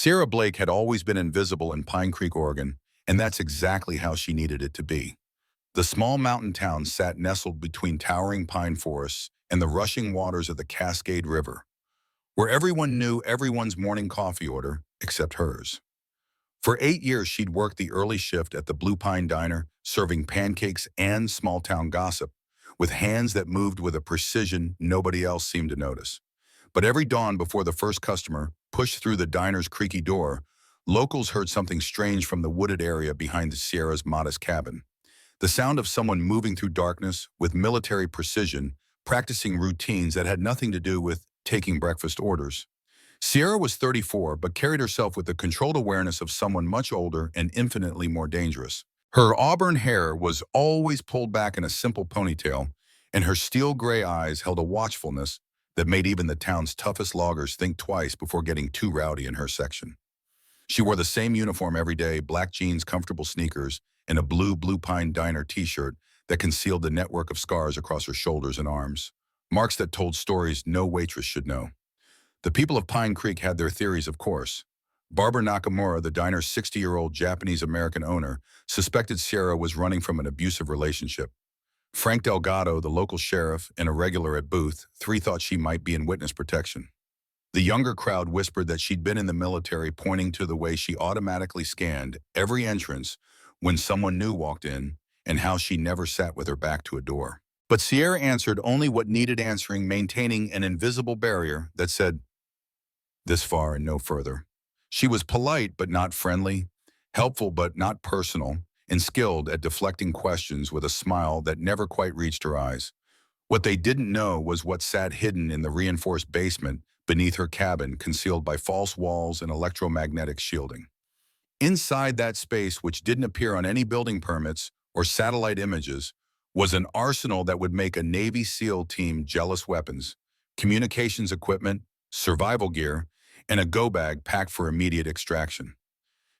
Sarah Blake had always been invisible in Pine Creek, Oregon, and that's exactly how she needed it to be. The small mountain town sat nestled between towering pine forests and the rushing waters of the Cascade River, where everyone knew everyone's morning coffee order except hers. For 8 years, she'd worked the early shift at the Blue Pine Diner, serving pancakes and small-town gossip, with hands that moved with a precision nobody else seemed to notice. But every dawn before the first customer pushed through the diner's creaky door, locals heard something strange from the wooded area behind the Sierra's modest cabin. The sound of someone moving through darkness with military precision, practicing routines that had nothing to do with taking breakfast orders. Sierra was 34, but carried herself with the controlled awareness of someone much older and infinitely more dangerous. Her auburn hair was always pulled back in a simple ponytail, and her steel gray eyes held a watchfulness that made even the town's toughest loggers think twice before getting too rowdy in her section. She wore the same uniform every day, black jeans, comfortable sneakers, and a Blue Pine Diner t-shirt that concealed the network of scars across her shoulders and arms, marks that told stories no waitress should know. The people of Pine Creek had their theories, of course. Barbara Nakamura, the diner's 60-year-old Japanese-American owner, suspected Sierra was running from an abusive relationship. Frank Delgado, the local sheriff and a regular at Booth, thought she might be in witness protection. The younger crowd whispered that she'd been in the military, pointing to the way she automatically scanned every entrance when someone new walked in and how she never sat with her back to a door. But Sierra answered only what needed answering, maintaining an invisible barrier that said, "This far and no further." She was polite but not friendly, helpful but not personal, and skilled at deflecting questions with a smile that never quite reached her eyes. What they didn't know was what sat hidden in the reinforced basement beneath her cabin, concealed by false walls and electromagnetic shielding. Inside that space, which didn't appear on any building permits or satellite images, was an arsenal that would make a Navy SEAL team jealous: weapons, communications equipment, survival gear, and a go-bag packed for immediate extraction.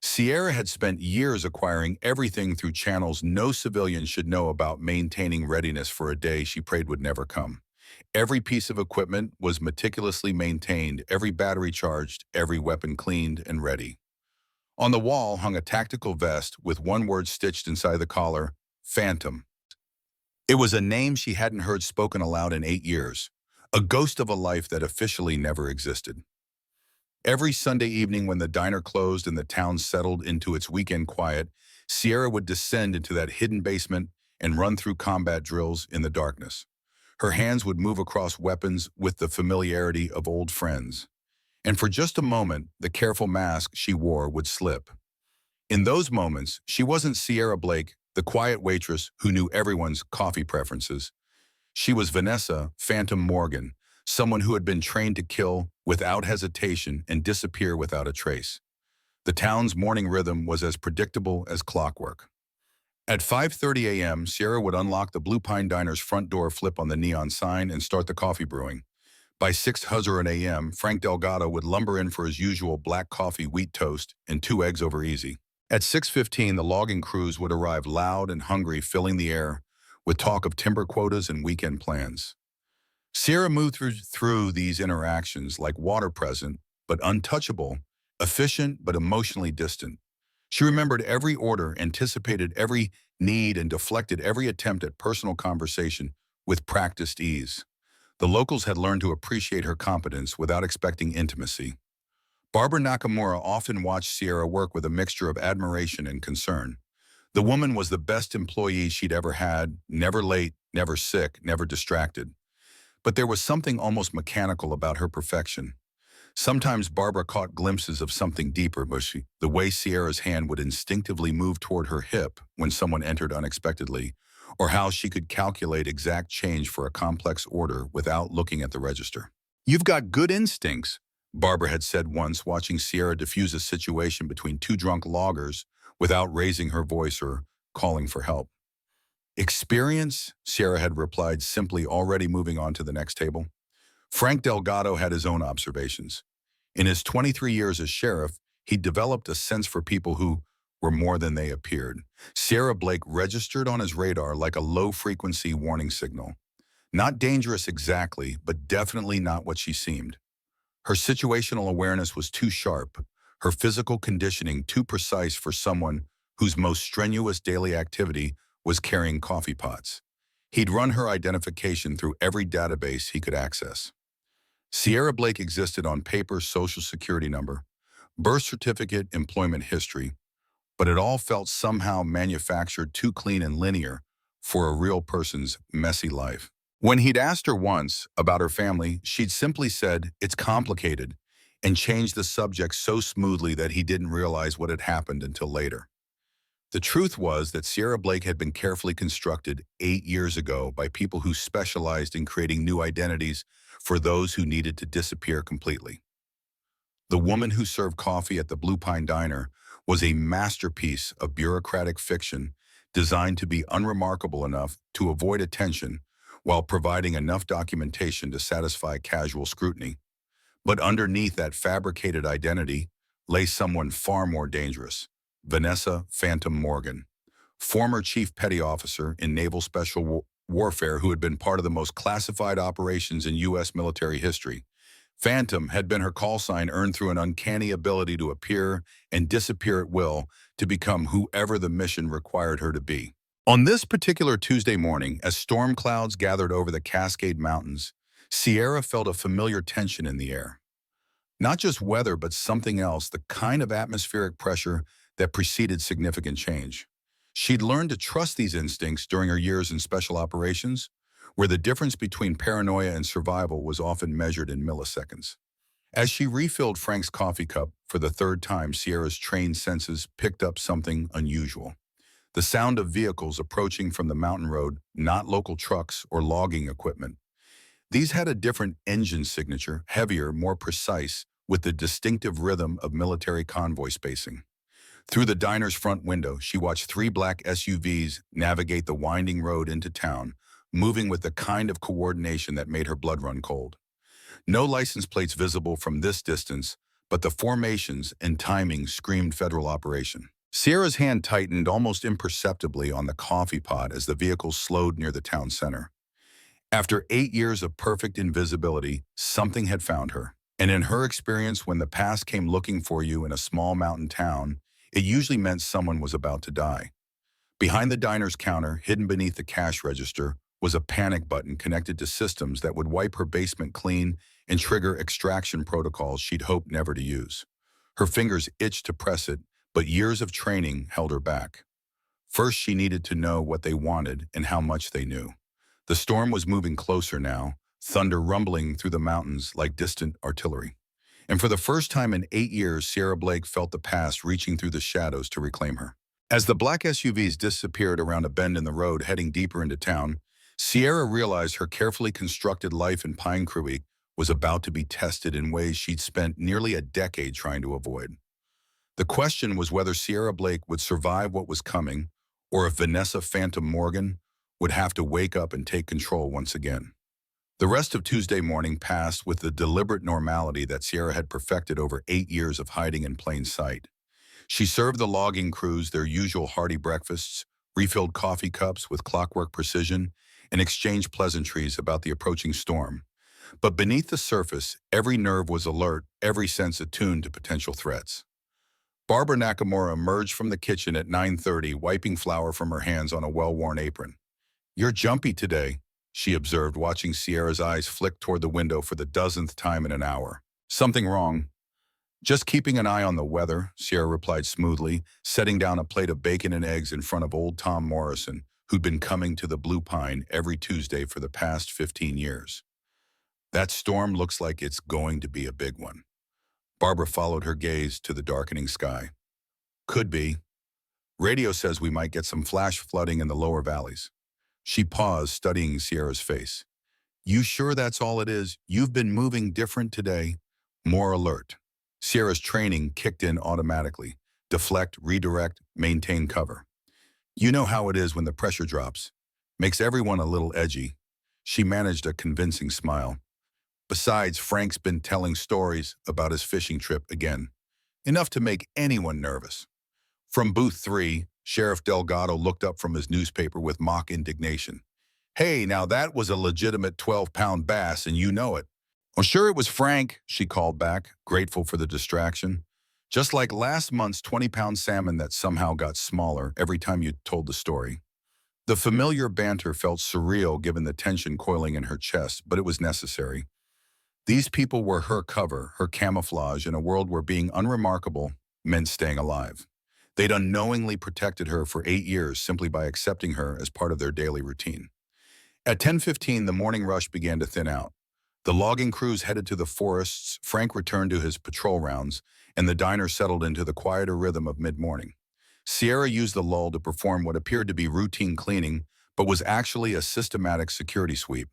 Sierra had spent years acquiring everything through channels no civilian should know about, maintaining readiness for a day she prayed would never come. Every piece of equipment was meticulously maintained, every battery charged, every weapon cleaned and ready. On the wall hung a tactical vest with one word stitched inside the collar: Phantom. It was a name she hadn't heard spoken aloud in 8 years, a ghost of a life that officially never existed. Every Sunday evening when the diner closed and the town settled into its weekend quiet, Sierra would descend into that hidden basement and run through combat drills in the darkness. Her hands would move across weapons with the familiarity of old friends. And for just a moment, the careful mask she wore would slip. In those moments, she wasn't Sierra Blake, the quiet waitress who knew everyone's coffee preferences. She was Vanessa Phantom Morgan, someone who had been trained to kill without hesitation and disappear without a trace. The town's morning rhythm was as predictable as clockwork. At 5:30 a.m., Sierra would unlock the Blue Pine Diner's front door, flip on the neon sign, and start the coffee brewing. By 6:00 a.m., Frank Delgado would lumber in for his usual black coffee, wheat toast, and 2 eggs over easy. At 6:15, the logging crews would arrive, loud and hungry, filling the air with talk of timber quotas and weekend plans. Sierra moved through these interactions like water, present but untouchable, efficient but emotionally distant. She remembered every order, anticipated every need, and deflected every attempt at personal conversation with practiced ease. The locals had learned to appreciate her competence without expecting intimacy. Barbara Nakamura often watched Sierra work with a mixture of admiration and concern. The woman was the best employee she'd ever had, never late, never sick, never distracted. But there was something almost mechanical about her perfection. Sometimes Barbara caught glimpses of something deeper, the way Sierra's hand would instinctively move toward her hip when someone entered unexpectedly, or how she could calculate exact change for a complex order without looking at the register. "You've got good instincts," Barbara had said once, watching Sierra diffuse a situation between 2 drunk loggers without raising her voice or calling for help. "Experience," Sierra had replied simply, already moving on to the next table. Frank Delgado had his own observations. In his 23 years as sheriff, he'd developed a sense for people who were more than they appeared. Sierra Blake registered on his radar like a low-frequency warning signal. Not dangerous exactly, but definitely not what she seemed. Her situational awareness was too sharp, her physical conditioning too precise for someone whose most strenuous daily activity was carrying coffee pots. He'd run her identification through every database he could access. Sierra Blake existed on paper, social security number, birth certificate, employment history, but it all felt somehow manufactured, too clean and linear for a real person's messy life. When he'd asked her once about her family, she'd simply said, "It's complicated," and changed the subject so smoothly that he didn't realize what had happened until later. The truth was that Sierra Blake had been carefully constructed 8 years ago by people who specialized in creating new identities for those who needed to disappear completely. The woman who served coffee at the Blue Pine Diner was a masterpiece of bureaucratic fiction designed to be unremarkable enough to avoid attention while providing enough documentation to satisfy casual scrutiny. But underneath that fabricated identity lay someone far more dangerous, Vanessa Phantom Morgan, former chief petty officer in naval special warfare who had been part of the most classified operations in U.S. military history. Phantom had been her call sign, earned through an uncanny ability to appear and disappear at will to become whoever the mission required her to be. On this particular Tuesday morning, as storm clouds gathered over the Cascade Mountains, Sierra felt a familiar tension in the air. Not just weather, but something else, the kind of atmospheric pressure that preceded significant change. She'd learned to trust these instincts during her years in special operations, where the difference between paranoia and survival was often measured in milliseconds. As she refilled Frank's coffee cup for the third time, Sierra's trained senses picked up something unusual. The sound of vehicles approaching from the mountain road, not local trucks or logging equipment. These had a different engine signature, heavier, more precise, with the distinctive rhythm of military convoy spacing. Through the diner's front window, she watched 3 black SUVs navigate the winding road into town, moving with the kind of coordination that made her blood run cold. No license plates visible from this distance, but the formations and timing screamed federal operation. Sierra's hand tightened almost imperceptibly on the coffee pot as the vehicles slowed near the town center. After 8 years of perfect invisibility, something had found her. And in her experience, when the past came looking for you in a small mountain town, it usually meant someone was about to die. Behind the diner's counter, hidden beneath the cash register, was a panic button connected to systems that would wipe her basement clean and trigger extraction protocols she'd hoped never to use. Her fingers itched to press it, but years of training held her back. First, she needed to know what they wanted and how much they knew. The storm was moving closer now, thunder rumbling through the mountains like distant artillery. And for the first time in 8 years, Sierra Blake felt the past reaching through the shadows to reclaim her. As the black SUVs disappeared around a bend in the road heading deeper into town, Sierra realized her carefully constructed life in Pine Creek was about to be tested in ways she'd spent nearly a decade trying to avoid. The question was whether Sierra Blake would survive what was coming, or if Vanessa Phantom Morgan would have to wake up and take control once again. The rest of Tuesday morning passed with the deliberate normality that Sierra had perfected over 8 years of hiding in plain sight. She served the logging crews their usual hearty breakfasts, refilled coffee cups with clockwork precision, and exchanged pleasantries about the approaching storm. But beneath the surface, every nerve was alert, every sense attuned to potential threats. Barbara Nakamura emerged from the kitchen at 9:30, wiping flour from her hands on a well-worn apron. "You're jumpy today," she observed, watching Sierra's eyes flick toward the window for the dozenth time in an hour. "Something wrong?" "Just keeping an eye on the weather," Sierra replied smoothly, setting down a plate of bacon and eggs in front of old Tom Morrison, who'd been coming to the Blue Pine every Tuesday for the past 15 years. "That storm looks like it's going to be a big one." Barbara followed her gaze to the darkening sky. "Could be. Radio says we might get some flash flooding in the lower valleys." She paused, studying Sierra's face. "You sure that's all it is? You've been moving different today, more alert." Sierra's training kicked in automatically. Deflect, redirect, maintain cover. "You know how it is when the pressure drops. Makes everyone a little edgy." She managed a convincing smile. "Besides, Frank's been telling stories about his fishing trip again. Enough to make anyone nervous." From booth 3, Sheriff Delgado looked up from his newspaper with mock indignation. "Hey, now that was a legitimate 12-pound bass, and you know it." "Well, sure it was Frank," she called back, grateful for the distraction. Just like last month's 20-pound salmon that somehow got smaller every time you told the story. The familiar banter felt surreal given the tension coiling in her chest, but it was necessary. These people were her cover, her camouflage in a world where being unremarkable meant staying alive. They'd unknowingly protected her for 8 years simply by accepting her as part of their daily routine. At 10:15, the morning rush began to thin out. The logging crews headed to the forests, Frank returned to his patrol rounds, and the diner settled into the quieter rhythm of mid-morning. Sierra used the lull to perform what appeared to be routine cleaning, but was actually a systematic security sweep.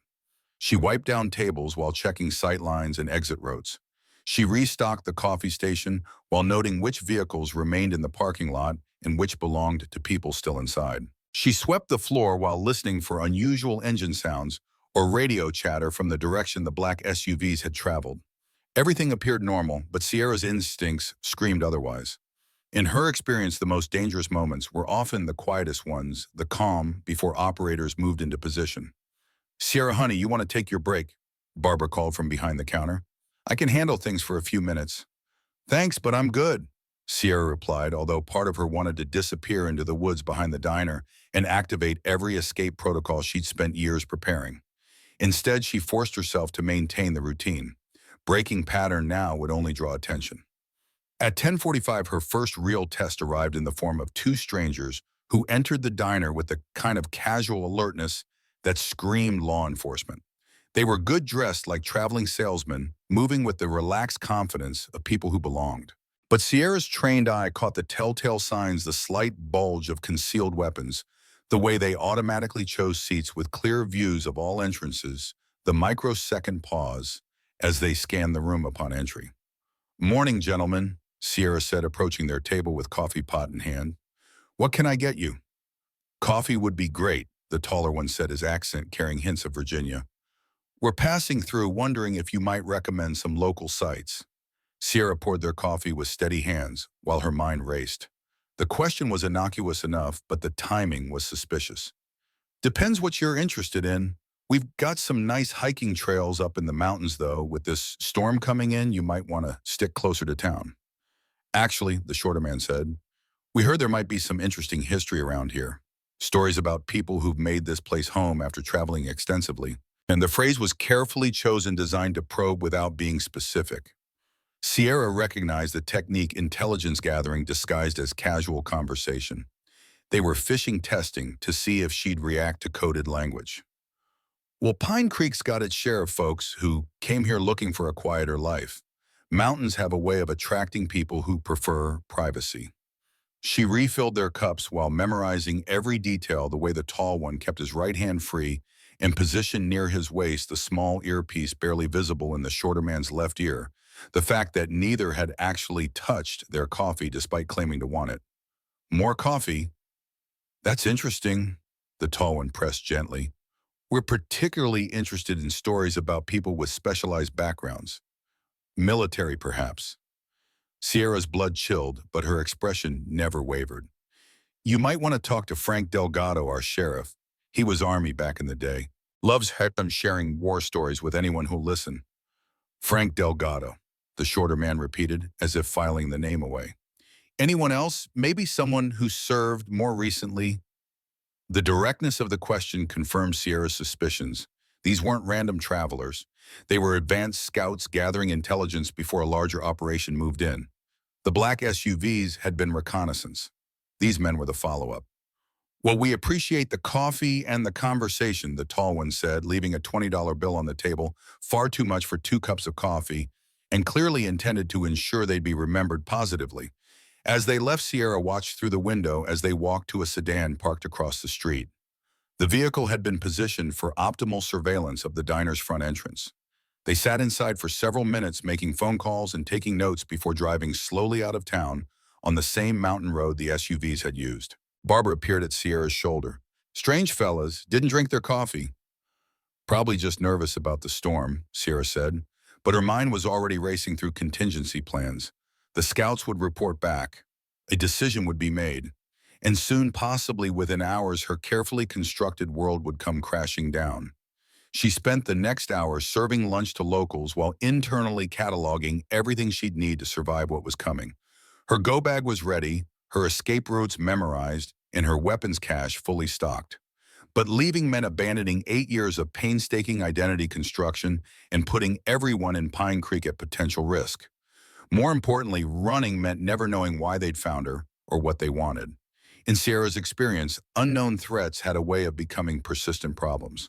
She wiped down tables while checking sight lines and exit routes. She restocked the coffee station while noting which vehicles remained in the parking lot and which belonged to people still inside. She swept the floor while listening for unusual engine sounds or radio chatter from the direction the black SUVs had traveled. Everything appeared normal, but Sierra's instincts screamed otherwise. In her experience, the most dangerous moments were often the quietest ones, the calm before operators moved into position. "Sierra, honey, you want to take your break?" Barbara called from behind the counter. "I can handle things for a few minutes." "Thanks, but I'm good," Sierra replied, although part of her wanted to disappear into the woods behind the diner and activate every escape protocol she'd spent years preparing. Instead, she forced herself to maintain the routine. Breaking pattern now would only draw attention. At 10:45, her first real test arrived in the form of two strangers who entered the diner with the kind of casual alertness that screamed law enforcement. They were good dressed like traveling salesmen, moving with the relaxed confidence of people who belonged. But Sierra's trained eye caught the telltale signs, the slight bulge of concealed weapons, the way they automatically chose seats with clear views of all entrances, the microsecond pause as they scanned the room upon entry. "Morning, gentlemen," Sierra said, approaching their table with coffee pot in hand. "What can I get you?" "Coffee would be great," the taller one said, his accent carrying hints of Virginia. "We're passing through, wondering if you might recommend some local sites." Sierra poured their coffee with steady hands while her mind raced. The question was innocuous enough, but the timing was suspicious. "Depends what you're interested in. We've got some nice hiking trails up in the mountains, though. With this storm coming in, you might want to stick closer to town." "Actually," the shorter man said, "we heard there might be some interesting history around here. Stories about people who've made this place home after traveling extensively." And the phrase was carefully chosen, designed to probe without being specific. Sierra recognized the technique, intelligence gathering disguised as casual conversation. They were fishing testing to see if she'd react to coded language. "Well, Pine Creek's got its share of folks who came here looking for a quieter life. Mountains have a way of attracting people who prefer privacy." She refilled their cups while memorizing every detail, the way the tall one kept his right hand free and positioned near his waist, the small earpiece barely visible in the shorter man's left ear, the fact that neither had actually touched their coffee despite claiming to want it. "More coffee? That's interesting," the tall one pressed gently. "We're particularly interested in stories about people with specialized backgrounds. Military, perhaps." Sierra's blood chilled, but her expression never wavered. "You might want to talk to Frank Delgado, our sheriff. He was Army back in the day. Loves sharing war stories with anyone who'll listen." "Frank Delgado," the shorter man repeated, as if filing the name away. "Anyone else? Maybe someone who served more recently?" The directness of the question confirmed Sierra's suspicions. These weren't random travelers. They were advanced scouts gathering intelligence before a larger operation moved in. The black SUVs had been reconnaissance. These men were the follow-up. "Well, we appreciate the coffee and the conversation," the tall one said, leaving a $20 bill on the table, far too much for 2 cups of coffee, and clearly intended to ensure they'd be remembered positively. As they left, Sierra watched through the window as they walked to a sedan parked across the street. The vehicle had been positioned for optimal surveillance of the diner's front entrance. They sat inside for several minutes, making phone calls and taking notes before driving slowly out of town on the same mountain road the SUVs had used. Barbara appeared at Sierra's shoulder. "Strange fellas, didn't drink their coffee." "Probably just nervous about the storm," Sierra said, but her mind was already racing through contingency plans. The scouts would report back. A decision would be made. And soon, possibly within hours, her carefully constructed world would come crashing down. She spent the next hour serving lunch to locals while internally cataloging everything she'd need to survive what was coming. Her go bag was ready, her escape routes memorized, and her weapons cache fully stocked. But leaving meant abandoning 8 years of painstaking identity construction and putting everyone in Pine Creek at potential risk. More importantly, running meant never knowing why they'd found her or what they wanted. In Sierra's experience, unknown threats had a way of becoming persistent problems.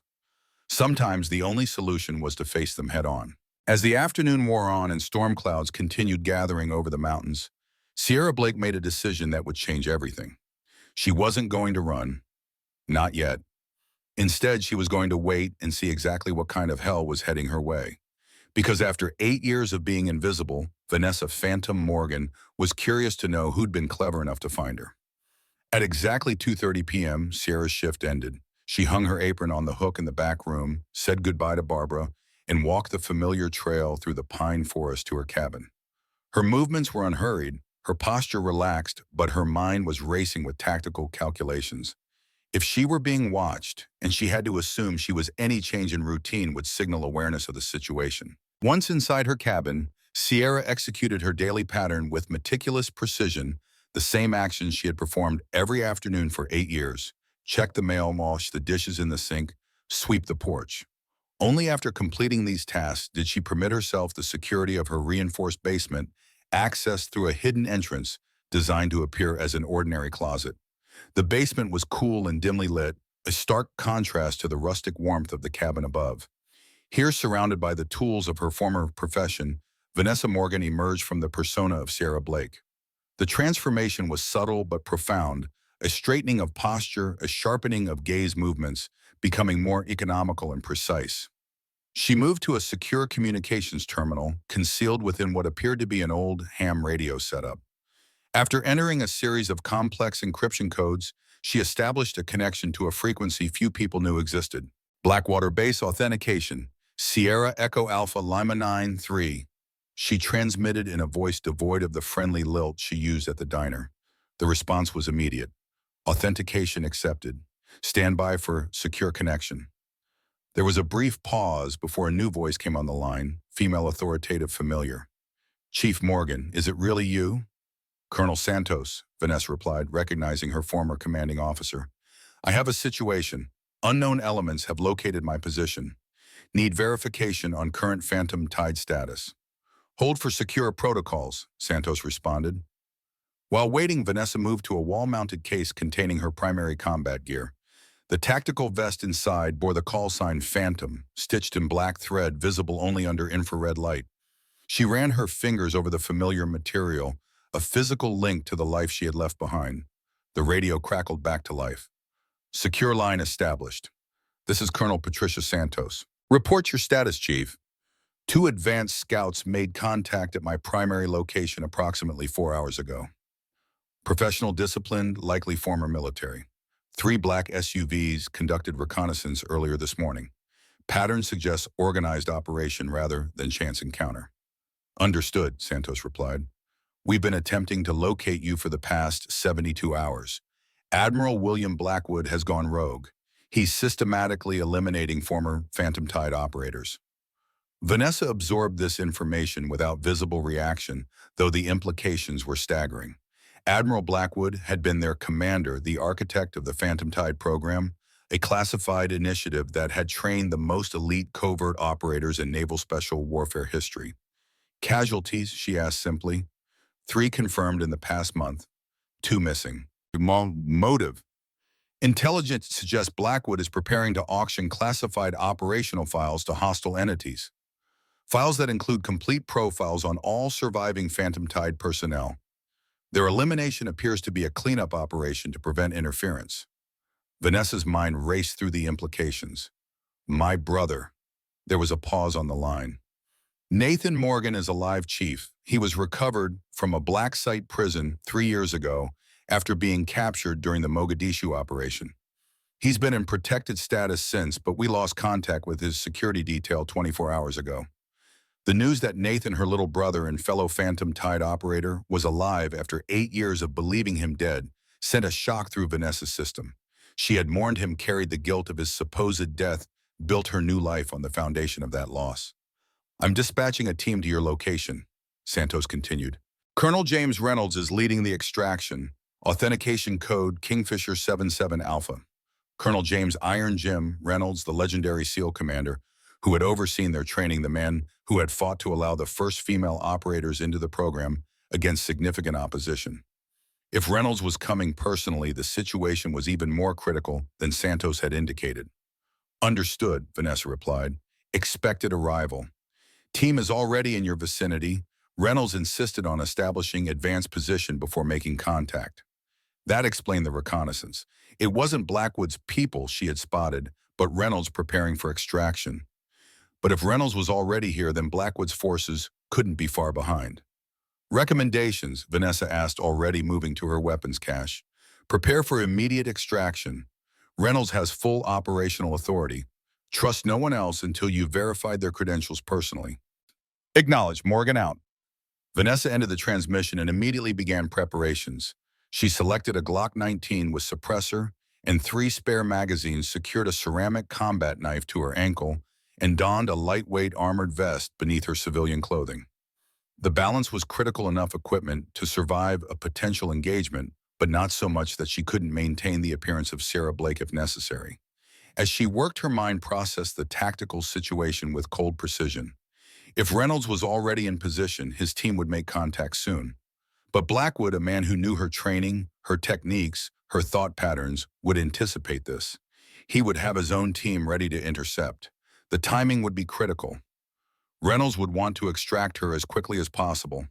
Sometimes the only solution was to face them head on. As the afternoon wore on and storm clouds continued gathering over the mountains, Sierra Blake made a decision that would change everything. She wasn't going to run, not yet. Instead, she was going to wait and see exactly what kind of hell was heading her way. Because after 8 years of being invisible, Vanessa Phantom Morgan was curious to know who'd been clever enough to find her. At exactly 2:30 p.m., Sierra's shift ended. She hung her apron on the hook in the back room, said goodbye to Barbara, and walked the familiar trail through the pine forest to her cabin. Her movements were unhurried, her posture relaxed, but her mind was racing with tactical calculations. If she were being watched, and she had to assume any change in routine would signal awareness of the situation. Once inside her cabin, Sierra executed her daily pattern with meticulous precision, the same actions she had performed every afternoon for 8 years. Check the mail, wash the dishes in the sink, sweep the porch. Only after completing these tasks did she permit herself the security of her reinforced basement, accessed through a hidden entrance designed to appear as an ordinary closet. The basement was cool and dimly lit, a stark contrast to the rustic warmth of the cabin above. Here, surrounded by the tools of her former profession, Vanessa Morgan emerged from the persona of Sierra Blake. The transformation was subtle but profound, a straightening of posture, a sharpening of gaze movements, becoming more economical and precise. She moved to a secure communications terminal, concealed within what appeared to be an old ham radio setup. After entering a series of complex encryption codes, she established a connection to a frequency few people knew existed. Blackwater Base Authentication, Sierra Echo Alpha Lima 9-3. She transmitted in a voice devoid of the friendly lilt she used at the diner. The response was immediate. Authentication accepted. Stand by for secure connection. There was a brief pause before a new voice came on the line, female authoritative familiar. Chief Morgan, is it really you? Colonel Santos, Vanessa replied, recognizing her former commanding officer. I have a situation. Unknown elements have located my position. Need verification on current Phantom Tide status. Hold for secure protocols, Santos responded. While waiting, Vanessa moved to a wall-mounted case containing her primary combat gear. The tactical vest inside bore the call sign Phantom, stitched in black thread visible only under infrared light. She ran her fingers over the familiar material, a physical link to the life she had left behind. The radio crackled back to life. Secure line established. This is Colonel Patricia Santos. Report your status, Chief. 2 advanced scouts made contact at my primary location approximately 4 hours ago. Professional, disciplined, likely former military. 3 black SUVs conducted reconnaissance earlier this morning. Pattern suggests organized operation rather than chance encounter. Understood, Santos replied. We've been attempting to locate you for the past 72 hours. Admiral William Blackwood has gone rogue. He's systematically eliminating former Phantom Tide operators. Vanessa absorbed this information without visible reaction, though the implications were staggering. Admiral Blackwood had been their commander, the architect of the Phantom Tide program, a classified initiative that had trained the most elite covert operators in naval special warfare history. Casualties, she asked simply. 3 confirmed in the past month, 2 missing. Motive. Intelligence suggests Blackwood is preparing to auction classified operational files to hostile entities. Files that include complete profiles on all surviving Phantom Tide personnel. Their elimination appears to be a cleanup operation to prevent interference. Vanessa's mind raced through the implications. My brother. There was a pause on the line. Nathan Morgan is a live chief. He was recovered from a black site prison 3 years ago after being captured during the Mogadishu operation. He's been in protected status since, but we lost contact with his security detail 24 hours ago. The news that Nathan, her little brother and fellow Phantom Tide operator, was alive after 8 years of believing him dead sent a shock through Vanessa's system. She had mourned him, carried the guilt of his supposed death, built her new life on the foundation of that loss. I'm dispatching a team to your location, Santos continued. Colonel James Reynolds is leading the extraction. Authentication code Kingfisher 77 Alpha. Colonel James Iron Jim Reynolds, the legendary SEAL commander, who had overseen their training, the man who had fought to allow the first female operators into the program against significant opposition. If Reynolds was coming personally, the situation was even more critical than Santos had indicated. Understood, Vanessa replied. Expected arrival. Team is already in your vicinity. Reynolds insisted on establishing advanced position before making contact. That explained the reconnaissance. It wasn't Blackwood's people she had spotted, but Reynolds preparing for extraction. But if Reynolds was already here, then Blackwood's forces couldn't be far behind. Recommendations, Vanessa asked, already moving to her weapons cache. Prepare for immediate extraction. Reynolds has full operational authority. Trust no one else until you've verified their credentials personally. Acknowledge, Morgan out. Vanessa ended the transmission and immediately began preparations. She selected a Glock 19 with suppressor and 3 spare magazines, secured a ceramic combat knife to her ankle, and donned a lightweight armored vest beneath her civilian clothing. The balance was critical enough equipment to survive a potential engagement, but not so much that she couldn't maintain the appearance of Sarah Blake if necessary. As she worked, her mind processed the tactical situation with cold precision. If Reynolds was already in position, his team would make contact soon. But Blackwood, a man who knew her training, her techniques, her thought patterns, would anticipate this. He would have his own team ready to intercept. The timing would be critical. Reynolds would want to extract her as quickly as possible.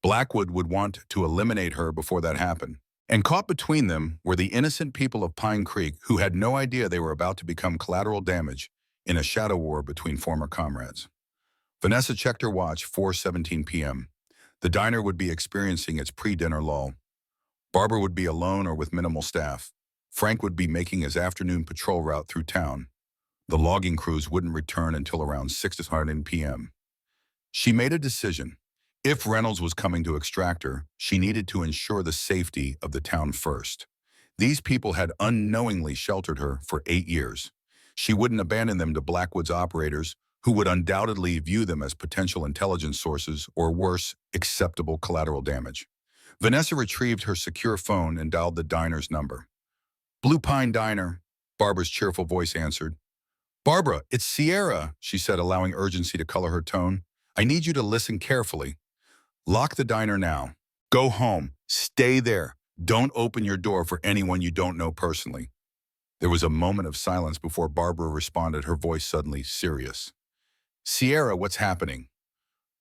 Blackwood would want to eliminate her before that happened. And caught between them were the innocent people of Pine Creek, who had no idea they were about to become collateral damage in a shadow war between former comrades. Vanessa checked her watch, 4:17 p.m. The diner would be experiencing its pre-dinner lull. Barbara would be alone or with minimal staff. Frank would be making his afternoon patrol route through town. The logging crews wouldn't return until around 6:00 p.m. She made a decision. If Reynolds was coming to extract her, she needed to ensure the safety of the town first. These people had unknowingly sheltered her for 8 years. She wouldn't abandon them to Blackwood's operators, who would undoubtedly view them as potential intelligence sources or, worse, acceptable collateral damage. Vanessa retrieved her secure phone and dialed the diner's number. Blue Pine Diner, Barbara's cheerful voice answered. Barbara, it's Sierra, she said, allowing urgency to color her tone. I need you to listen carefully. Lock the diner now. Go home. Stay there. Don't open your door for anyone you don't know personally. There was a moment of silence before Barbara responded, her voice suddenly serious. Sierra, what's happening?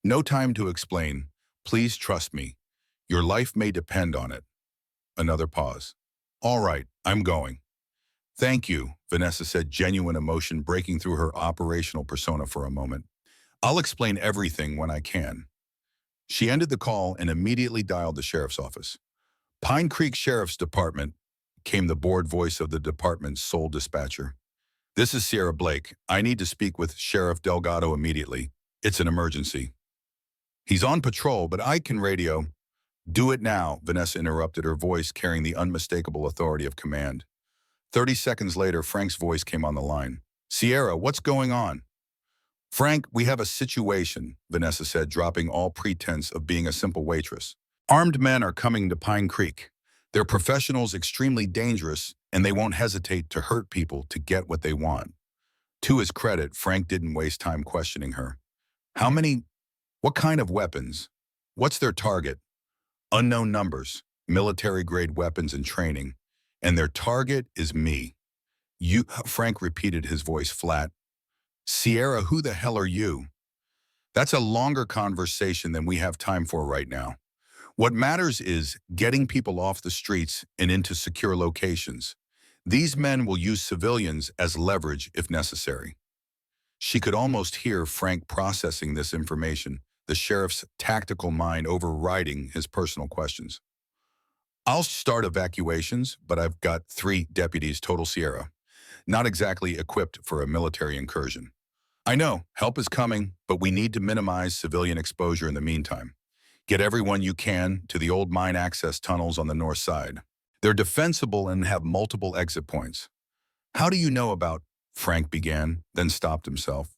No time to explain. Please trust me. Your life may depend on it. Another pause. All right, I'm going. Thank you, Vanessa said, genuine emotion breaking through her operational persona for a moment. I'll explain everything when I can. She ended the call and immediately dialed the sheriff's office. Pine Creek Sheriff's Department, came the bored voice of the department's sole dispatcher. This is Sierra Blake. I need to speak with Sheriff Delgado immediately. It's an emergency. He's on patrol, but I can radio. Do it now, Vanessa interrupted, her voice carrying the unmistakable authority of command. 30 seconds later, Frank's voice came on the line. Sierra, what's going on? Frank, we have a situation, Vanessa said, dropping all pretense of being a simple waitress. Armed men are coming to Pine Creek. They're professionals, extremely dangerous, and they won't hesitate to hurt people to get what they want. To his credit, Frank didn't waste time questioning her. How many? What kind of weapons? What's their target? Unknown numbers, military-grade weapons and training. And their target is me. You, Frank repeated, his voice flat. Sierra, who the hell are you? That's a longer conversation than we have time for right now. What matters is getting people off the streets and into secure locations. These men will use civilians as leverage if necessary. She could almost hear Frank processing this information, the sheriff's tactical mind overriding his personal questions. I'll start evacuations, but I've got 3 deputies total, Sierra. Not exactly equipped for a military incursion. I know, help is coming, but we need to minimize civilian exposure in the meantime. Get everyone you can to the old mine access tunnels on the north side. They're defensible and have multiple exit points. How do you know about, Frank began, then stopped himself.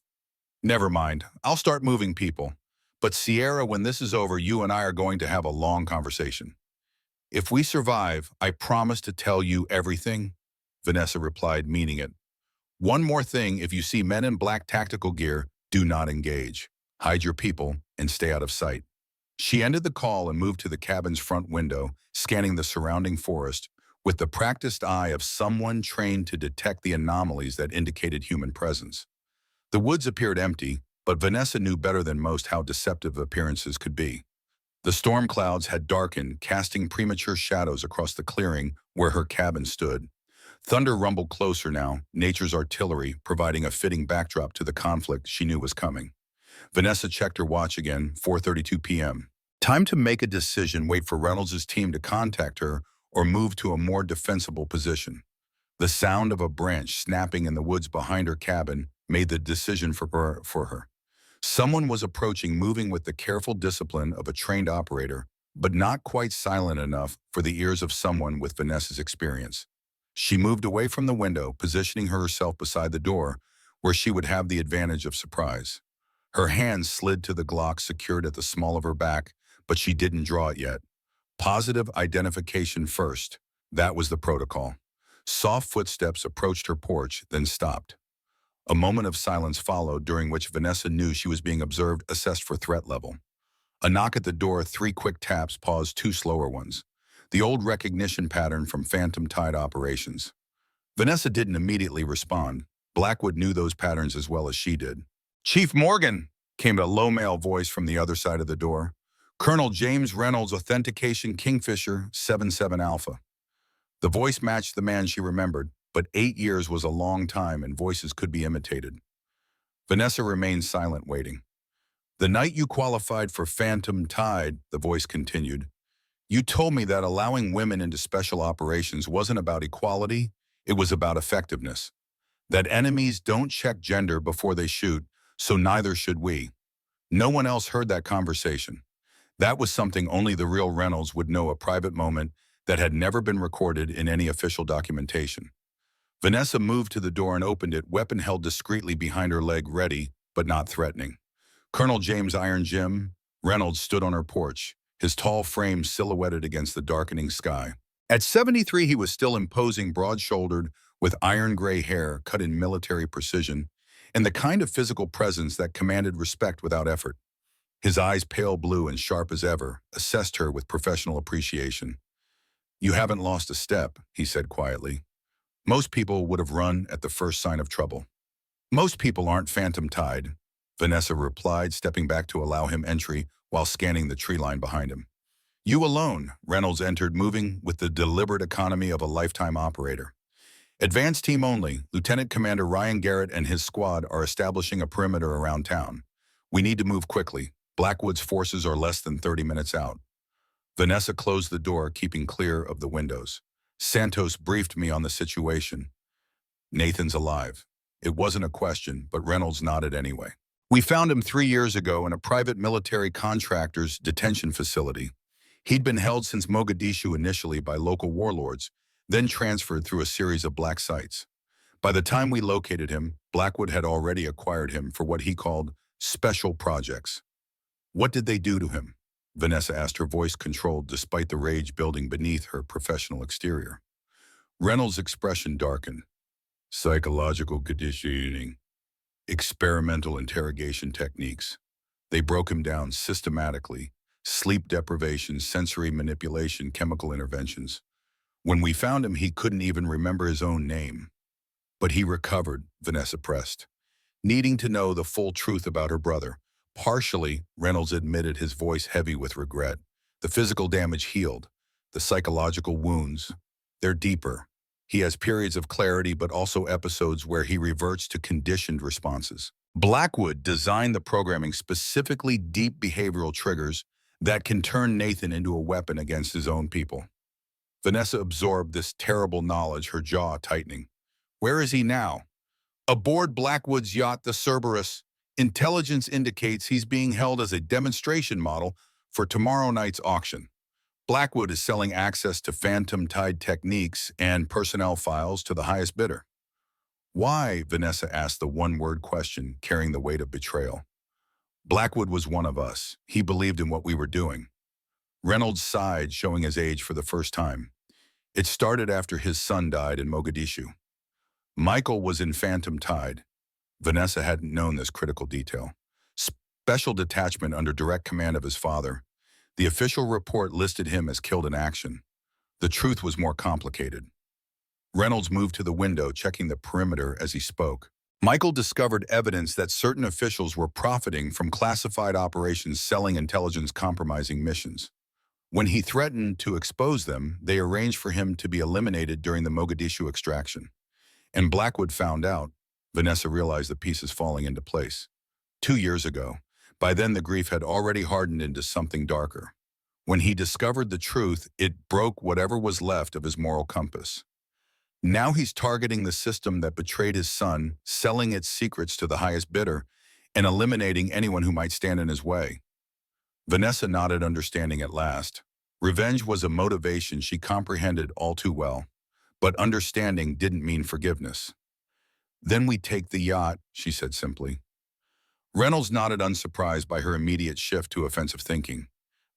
Never mind, I'll start moving people. But Sierra, when this is over, you and I are going to have a long conversation. If we survive, I promise to tell you everything, Vanessa replied, meaning it. One more thing, if you see men in black tactical gear, do not engage. Hide your people and stay out of sight. She ended the call and moved to the cabin's front window, scanning the surrounding forest with the practiced eye of someone trained to detect the anomalies that indicated human presence. The woods appeared empty, but Vanessa knew better than most how deceptive appearances could be. The storm clouds had darkened, casting premature shadows across the clearing where her cabin stood. Thunder rumbled closer now, nature's artillery providing a fitting backdrop to the conflict she knew was coming. Vanessa checked her watch again, 4:32 p.m. Time to make a decision, wait for Reynolds' team to contact her, or move to a more defensible position. The sound of a branch snapping in the woods behind her cabin made the decision for her. Someone was approaching, moving with the careful discipline of a trained operator, but not quite silent enough for the ears of someone with Vanessa's experience. She moved away from the window, positioning herself beside the door, where she would have the advantage of surprise. Her hand slid to the Glock secured at the small of her back, but she didn't draw it yet. Positive identification first. That was the protocol. Soft footsteps approached her porch, then stopped. A moment of silence followed, during which Vanessa knew she was being observed, assessed for threat level. A knock at the door, 3 quick taps, paused 2 slower ones. The old recognition pattern from Phantom Tide operations. Vanessa didn't immediately respond. Blackwood knew those patterns as well as she did. "Chief Morgan," came a low male voice from the other side of the door. "Colonel James Reynolds, Authentication Kingfisher, 77 Alpha." The voice matched the man she remembered, but 8 years was a long time and voices could be imitated. Vanessa remained silent, waiting. "The night you qualified for Phantom Tide," the voice continued, "you told me that allowing women into special operations wasn't about equality, it was about effectiveness. That enemies don't check gender before they shoot, so neither should we." No one else heard that conversation. That was something only the real Reynolds would know, a private moment that had never been recorded in any official documentation. Vanessa moved to the door and opened it, weapon held discreetly behind her leg, ready, but not threatening. Colonel James Iron Jim Reynolds stood on her porch, his tall frame silhouetted against the darkening sky. At 73, he was still imposing, broad-shouldered, with iron-gray hair cut in military precision, and the kind of physical presence that commanded respect without effort. His eyes, pale blue and sharp as ever, assessed her with professional appreciation. "You haven't lost a step," he said quietly. "Most people would have run at the first sign of trouble." "Most people aren't Phantom Tide," Vanessa replied, stepping back to allow him entry while scanning the tree line behind him. "You alone," Reynolds entered, moving with the deliberate economy of a lifetime operator. "Advanced team only. Lieutenant Commander Ryan Garrett and his squad are establishing a perimeter around town. We need to move quickly. Blackwood's forces are less than 30 minutes out." Vanessa closed the door, keeping clear of the windows. "Santos briefed me on the situation. Nathan's alive." It wasn't a question, but Reynolds nodded anyway. "We found him 3 years ago in a private military contractor's detention facility. He'd been held since Mogadishu initially by local warlords, then transferred through a series of black sites. By the time we located him, Blackwood had already acquired him for what he called special projects." "What did they do to him?" Vanessa asked, her voice controlled despite the rage building beneath her professional exterior. Reynolds' expression darkened. "Psychological conditioning, experimental interrogation techniques. They broke him down systematically. Sleep deprivation, sensory manipulation, chemical interventions. When we found him, he couldn't even remember his own name. But he recovered," Vanessa pressed, needing to know the full truth about her brother. "Partially," Reynolds admitted, his voice heavy with regret. "The physical damage healed. The psychological wounds, they're deeper. He has periods of clarity, but also episodes where he reverts to conditioned responses." Blackwood designed the programming specifically, deep behavioral triggers that can turn Nathan into a weapon against his own people. Vanessa absorbed this terrible knowledge, her jaw tightening. "Where is he now?" "Aboard Blackwood's yacht, the Cerberus. Intelligence indicates he's being held as a demonstration model for tomorrow night's auction. Blackwood is selling access to Phantom Tide techniques and personnel files to the highest bidder." "Why?" Vanessa asked, the one-word question carrying the weight of betrayal. Blackwood was one of us. He believed in what we were doing. Reynolds sighed, showing his age for the first time. It started after his son died in Mogadishu. Michael was in Phantom Tide. Vanessa hadn't known this critical detail. Special detachment under direct command of his father. The official report listed him as killed in action. The truth was more complicated. Reynolds moved to the window, checking the perimeter as he spoke. Michael discovered evidence that certain officials were profiting from classified operations selling intelligence-compromising missions. When he threatened to expose them, they arranged for him to be eliminated during the Mogadishu extraction. And Blackwood found out. Vanessa realized the pieces falling into place. 2 years ago. By then, the grief had already hardened into something darker. When he discovered the truth, it broke whatever was left of his moral compass. Now he's targeting the system that betrayed his son, selling its secrets to the highest bidder, and eliminating anyone who might stand in his way. Vanessa nodded, understanding at last. Revenge was a motivation she comprehended all too well, but understanding didn't mean forgiveness. "Then we take the yacht," she said simply. Reynolds nodded, unsurprised by her immediate shift to offensive thinking.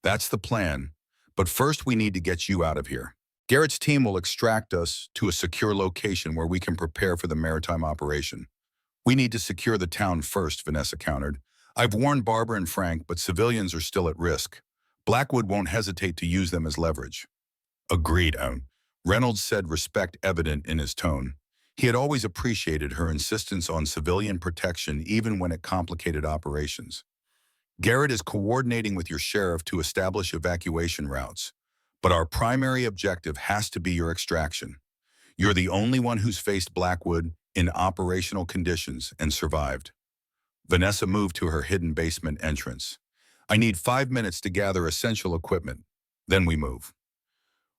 "That's the plan, but first we need to get you out of here. Garrett's team will extract us to a secure location where we can prepare for the maritime operation." "We need to secure the town first," Vanessa countered. "I've warned Barbara and Frank, but civilians are still at risk. Blackwood won't hesitate to use them as leverage." "Agreed." Reynolds said, respect evident in his tone. He had always appreciated her insistence on civilian protection even when it complicated operations. "Garrett is coordinating with your sheriff to establish evacuation routes. But our primary objective has to be your extraction. You're the only one who's faced Blackwood in operational conditions and survived." Vanessa moved to her hidden basement entrance. "I need 5 minutes to gather essential equipment. Then we move."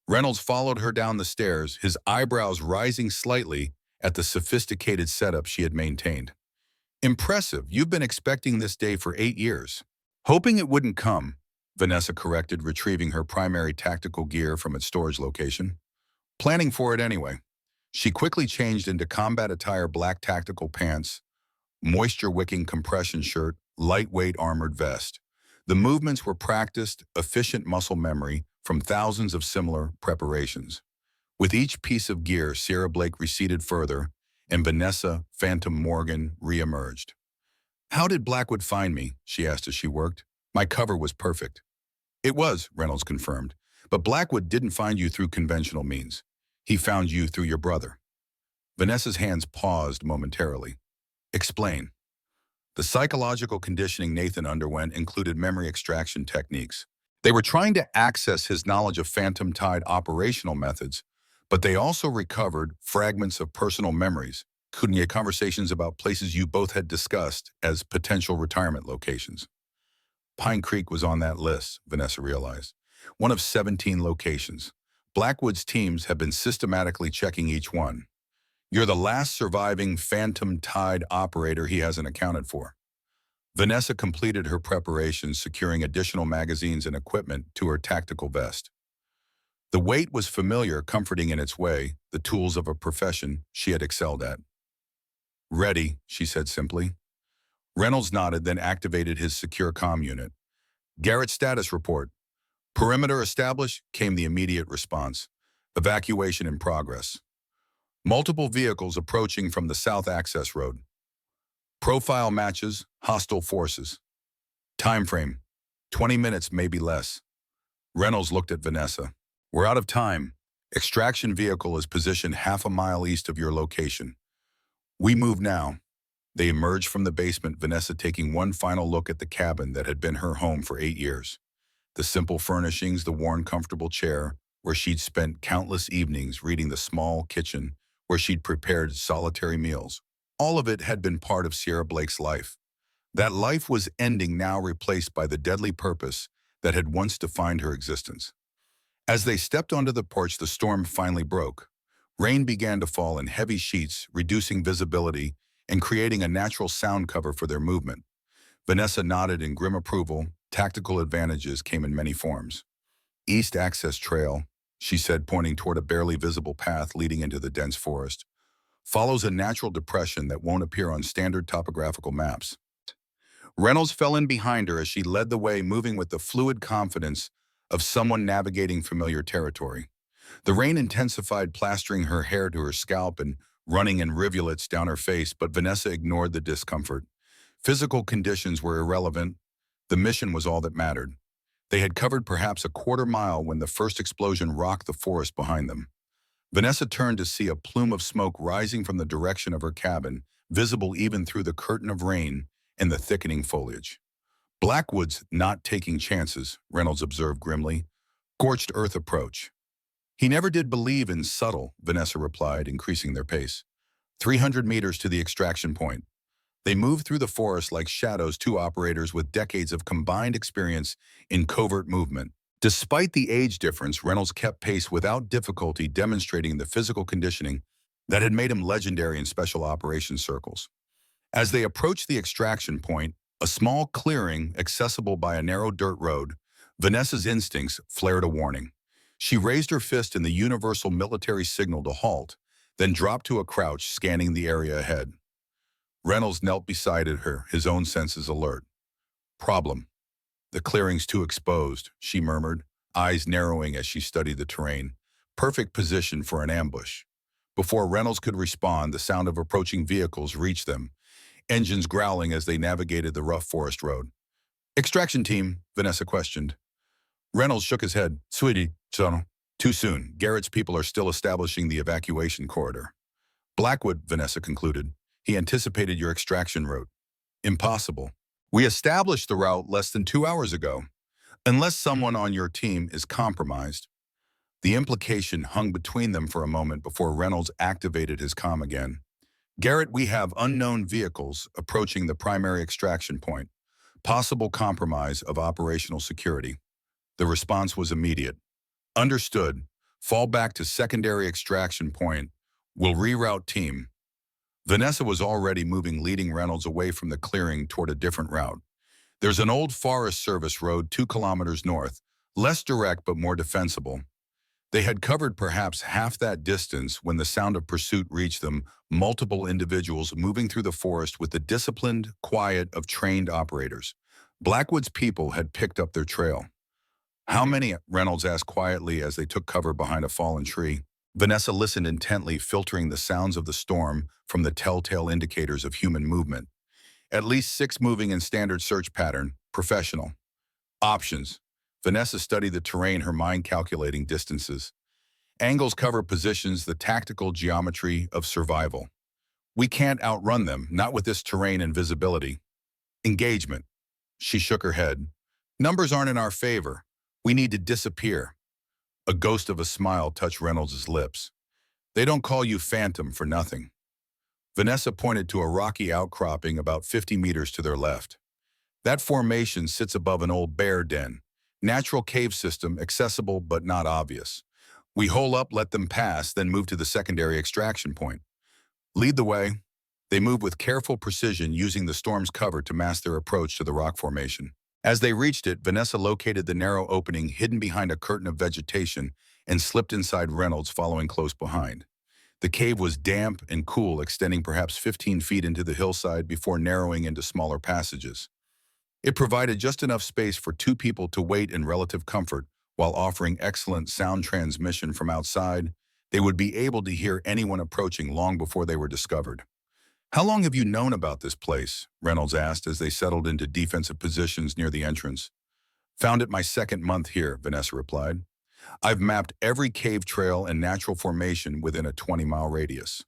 Reynolds followed her down the stairs, his eyebrows rising slightly at the sophisticated setup she had maintained. "Impressive. You've been expecting this day for 8 years." "Hoping it wouldn't come," Vanessa corrected, retrieving her primary tactical gear from its storage location. "Planning for it anyway." She quickly changed into combat attire: black tactical pants, moisture-wicking compression shirt, lightweight armored vest. The movements were practiced, efficient muscle memory from thousands of similar preparations. With each piece of gear, Sierra Blake receded further, and Vanessa Phantom Morgan re-emerged. "How did Blackwood find me?" she asked as she worked. "My cover was perfect." "It was," Reynolds confirmed. "But Blackwood didn't find you through conventional means. He found you through your brother." Vanessa's hands paused momentarily. "Explain." "The psychological conditioning Nathan underwent included memory extraction techniques. They were trying to access his knowledge of Phantom Tide operational methods, but they also recovered fragments of personal memories, including conversations about places you both had discussed as potential retirement locations." Pine Creek was on that list, Vanessa realized. One of 17 locations. Blackwood's teams have been systematically checking each one. "You're the last surviving Phantom Tide operator he hasn't accounted for." Vanessa completed her preparations, securing additional magazines and equipment to her tactical vest. The weight was familiar, comforting in its way, the tools of a profession she had excelled at. "Ready," she said simply. Reynolds nodded, then activated his secure comm unit. "Garrett status report." "Perimeter established," came the immediate response. "Evacuation in progress." "Multiple vehicles approaching from the south access road." "Profile matches, hostile forces." "Time frame, 20 minutes, maybe less." Reynolds looked at Vanessa. "We're out of time. Extraction vehicle is positioned half a mile east of your location. We move now." They emerged from the basement, Vanessa taking one final look at the cabin that had been her home for 8 years. The simple furnishings, the worn, comfortable chair, where she'd spent countless evenings reading, the small kitchen, where she'd prepared solitary meals. All of it had been part of Sierra Blake's life. That life was ending, now replaced by the deadly purpose that had once defined her existence. As they stepped onto the porch, the storm finally broke. Rain began to fall in heavy sheets, reducing visibility and creating a natural sound cover for their movement. Vanessa nodded in grim approval. Tactical advantages came in many forms. "East Access Trail," she said, pointing toward a barely visible path leading into the dense forest, "follows a natural depression that won't appear on standard topographical maps. Reynolds fell in behind her as she led the way, moving with the fluid confidence of someone navigating familiar territory. The rain intensified, plastering her hair to her scalp and running in rivulets down her face, but Vanessa ignored the discomfort. Physical conditions were irrelevant. The mission was all that mattered. They had covered perhaps a quarter mile when the first explosion rocked the forest behind them. Vanessa turned to see a plume of smoke rising from the direction of her cabin, visible even through the curtain of rain and the thickening foliage. Blackwood's not taking chances, Reynolds observed grimly. Scorched earth approach. He never did believe in subtle, Vanessa replied, increasing their pace. 300 meters to the extraction point. They moved through the forest like shadows, two operators with decades of combined experience in covert movement. Despite the age difference, Reynolds kept pace without difficulty, demonstrating the physical conditioning that had made him legendary in special operations circles. As they approached the extraction point, a small clearing accessible by a narrow dirt road, Vanessa's instincts flared a warning. She raised her fist in the universal military signal to halt, then dropped to a crouch, scanning the area ahead. Reynolds knelt beside her, his own senses alert. Problem. The clearing's too exposed, she murmured, eyes narrowing as she studied the terrain. Perfect position for an ambush. Before Reynolds could respond, the sound of approaching vehicles reached them, engines growling as they navigated the rough forest road. Extraction team, Vanessa questioned. Reynolds shook his head. Sweetie, son, too soon. Garrett's people are still establishing the evacuation corridor. Blackwood, Vanessa concluded. He anticipated your extraction route. Impossible. We established the route less than 2 hours ago. Unless someone on your team is compromised. The implication hung between them for a moment before Reynolds activated his comm again. Garrett, we have unknown vehicles approaching the primary extraction point. Possible compromise of operational security. The response was immediate. Understood. Fall back to secondary extraction point. We'll reroute team. Vanessa was already moving, leading Reynolds away from the clearing toward a different route. There's an old Forest Service road 2 kilometers north, less direct but more defensible. They had covered perhaps half that distance when the sound of pursuit reached them, multiple individuals moving through the forest with the disciplined quiet of trained operators. Blackwood's people had picked up their trail. How many? Reynolds asked quietly as they took cover behind a fallen tree. Vanessa listened intently, filtering the sounds of the storm from the telltale indicators of human movement. At least 6 moving in standard search pattern, professional. Options. Vanessa studied the terrain, her mind calculating distances. Angles cover positions, the tactical geometry of survival. We can't outrun them, not with this terrain and visibility. Engagement. She shook her head. Numbers aren't in our favor. We need to disappear. A ghost of a smile touched Reynolds' lips. They don't call you Phantom for nothing. Vanessa pointed to a rocky outcropping about 50 meters to their left. That formation sits above an old bear den. Natural cave system, accessible but not obvious. We hole up, let them pass, then move to the secondary extraction point. Lead the way. They moved with careful precision, using the storm's cover to mask their approach to the rock formation. As they reached it, Vanessa located the narrow opening hidden behind a curtain of vegetation and slipped inside, Reynolds following close behind. The cave was damp and cool, extending perhaps 15 feet into the hillside before narrowing into smaller passages. It provided just enough space for 2 people to wait in relative comfort, while offering excellent sound transmission from outside. They would be able to hear anyone approaching long before they were discovered. How long have you known about this place? Reynolds asked as they settled into defensive positions near the entrance. Found it my 2nd month here, Vanessa replied. I've mapped every cave trail and natural formation within a 20-mile radius.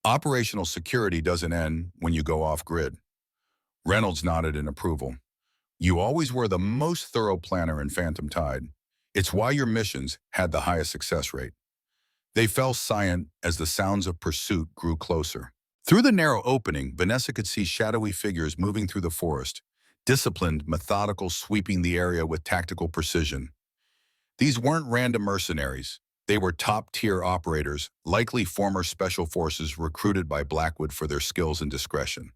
Operational security doesn't end when you go off-grid. Reynolds nodded in approval. You always were the most thorough planner in Phantom Tide. It's why your missions had the highest success rate. They fell silent as the sounds of pursuit grew closer. Through the narrow opening, Vanessa could see shadowy figures moving through the forest, disciplined, methodical, sweeping the area with tactical precision. These weren't random mercenaries. They were top-tier operators, likely former special forces recruited by Blackwood for their skills and discretion.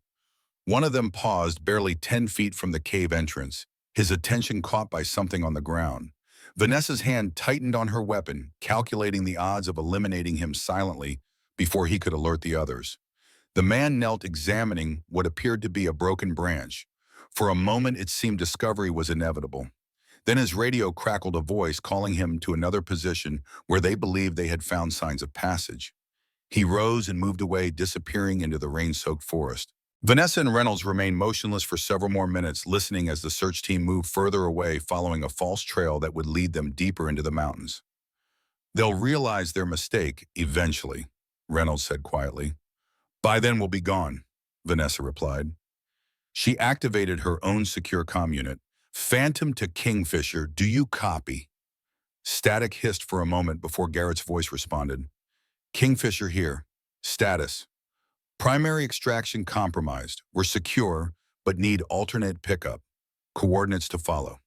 One of them paused barely 10 feet from the cave entrance, his attention caught by something on the ground. Vanessa's hand tightened on her weapon, calculating the odds of eliminating him silently before he could alert the others. The man knelt, examining what appeared to be a broken branch. For a moment, it seemed discovery was inevitable. Then his radio crackled a voice calling him to another position where they believed they had found signs of passage. He rose and moved away, disappearing into the rain-soaked forest. Vanessa and Reynolds remained motionless for several more minutes, listening as the search team moved further away, following a false trail that would lead them deeper into the mountains. "They'll realize their mistake eventually," Reynolds said quietly. "By then we'll be gone," Vanessa replied. She activated her own secure comm unit. "Phantom to Kingfisher, do you copy?" Static hissed for a moment before Garrett's voice responded. "Kingfisher here. Status. Primary extraction compromised. We're secure, but need alternate pickup. Coordinates to follow."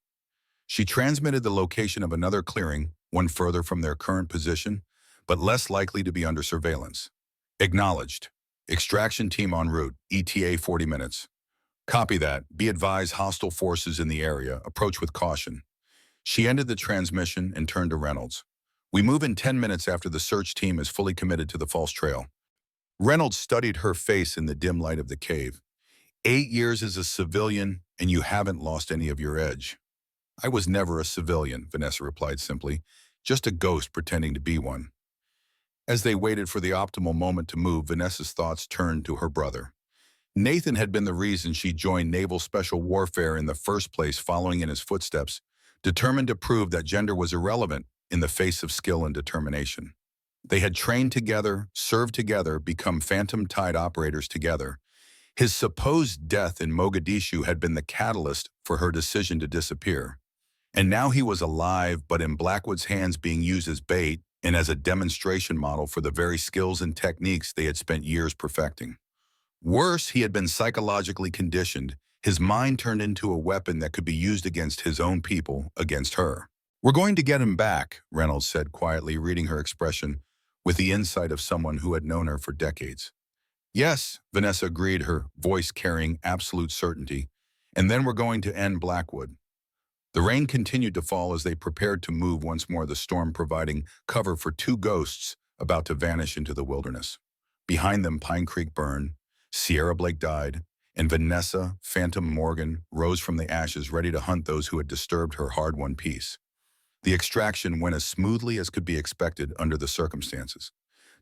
She transmitted the location of another clearing, one further from their current position, but less likely to be under surveillance. "Acknowledged. Extraction team en route. ETA 40 minutes. Copy that. Be advised hostile forces in the area. Approach with caution." She ended the transmission and turned to Reynolds. "We move in 10 minutes after the search team is fully committed to the false trail." Reynolds studied her face in the dim light of the cave. 8 years as a civilian, and you haven't lost any of your edge." "I was never a civilian," Vanessa replied simply. "Just a ghost pretending to be one." As they waited for the optimal moment to move, Vanessa's thoughts turned to her brother. Nathan had been the reason she joined Naval Special Warfare in the first place, following in his footsteps, determined to prove that gender was irrelevant in the face of skill and determination. They had trained together, served together, become Phantom Tide operators together. His supposed death in Mogadishu had been the catalyst for her decision to disappear. And now he was alive, but in Blackwood's hands, being used as bait and as a demonstration model for the very skills and techniques they had spent years perfecting. Worse, he had been psychologically conditioned, his mind turned into a weapon that could be used against his own people, against her. "We're going to get him back," Reynolds said quietly, reading her expression with the insight of someone who had known her for decades. "Yes," Vanessa agreed, her voice carrying absolute certainty. "And then we're going to end Blackwood." The rain continued to fall as they prepared to move once more, the storm providing cover for two ghosts about to vanish into the wilderness. Behind them, Pine Creek burned, Sierra Blake died, and Vanessa, Phantom Morgan, rose from the ashes, ready to hunt those who had disturbed her hard-won peace. The extraction went as smoothly as could be expected under the circumstances.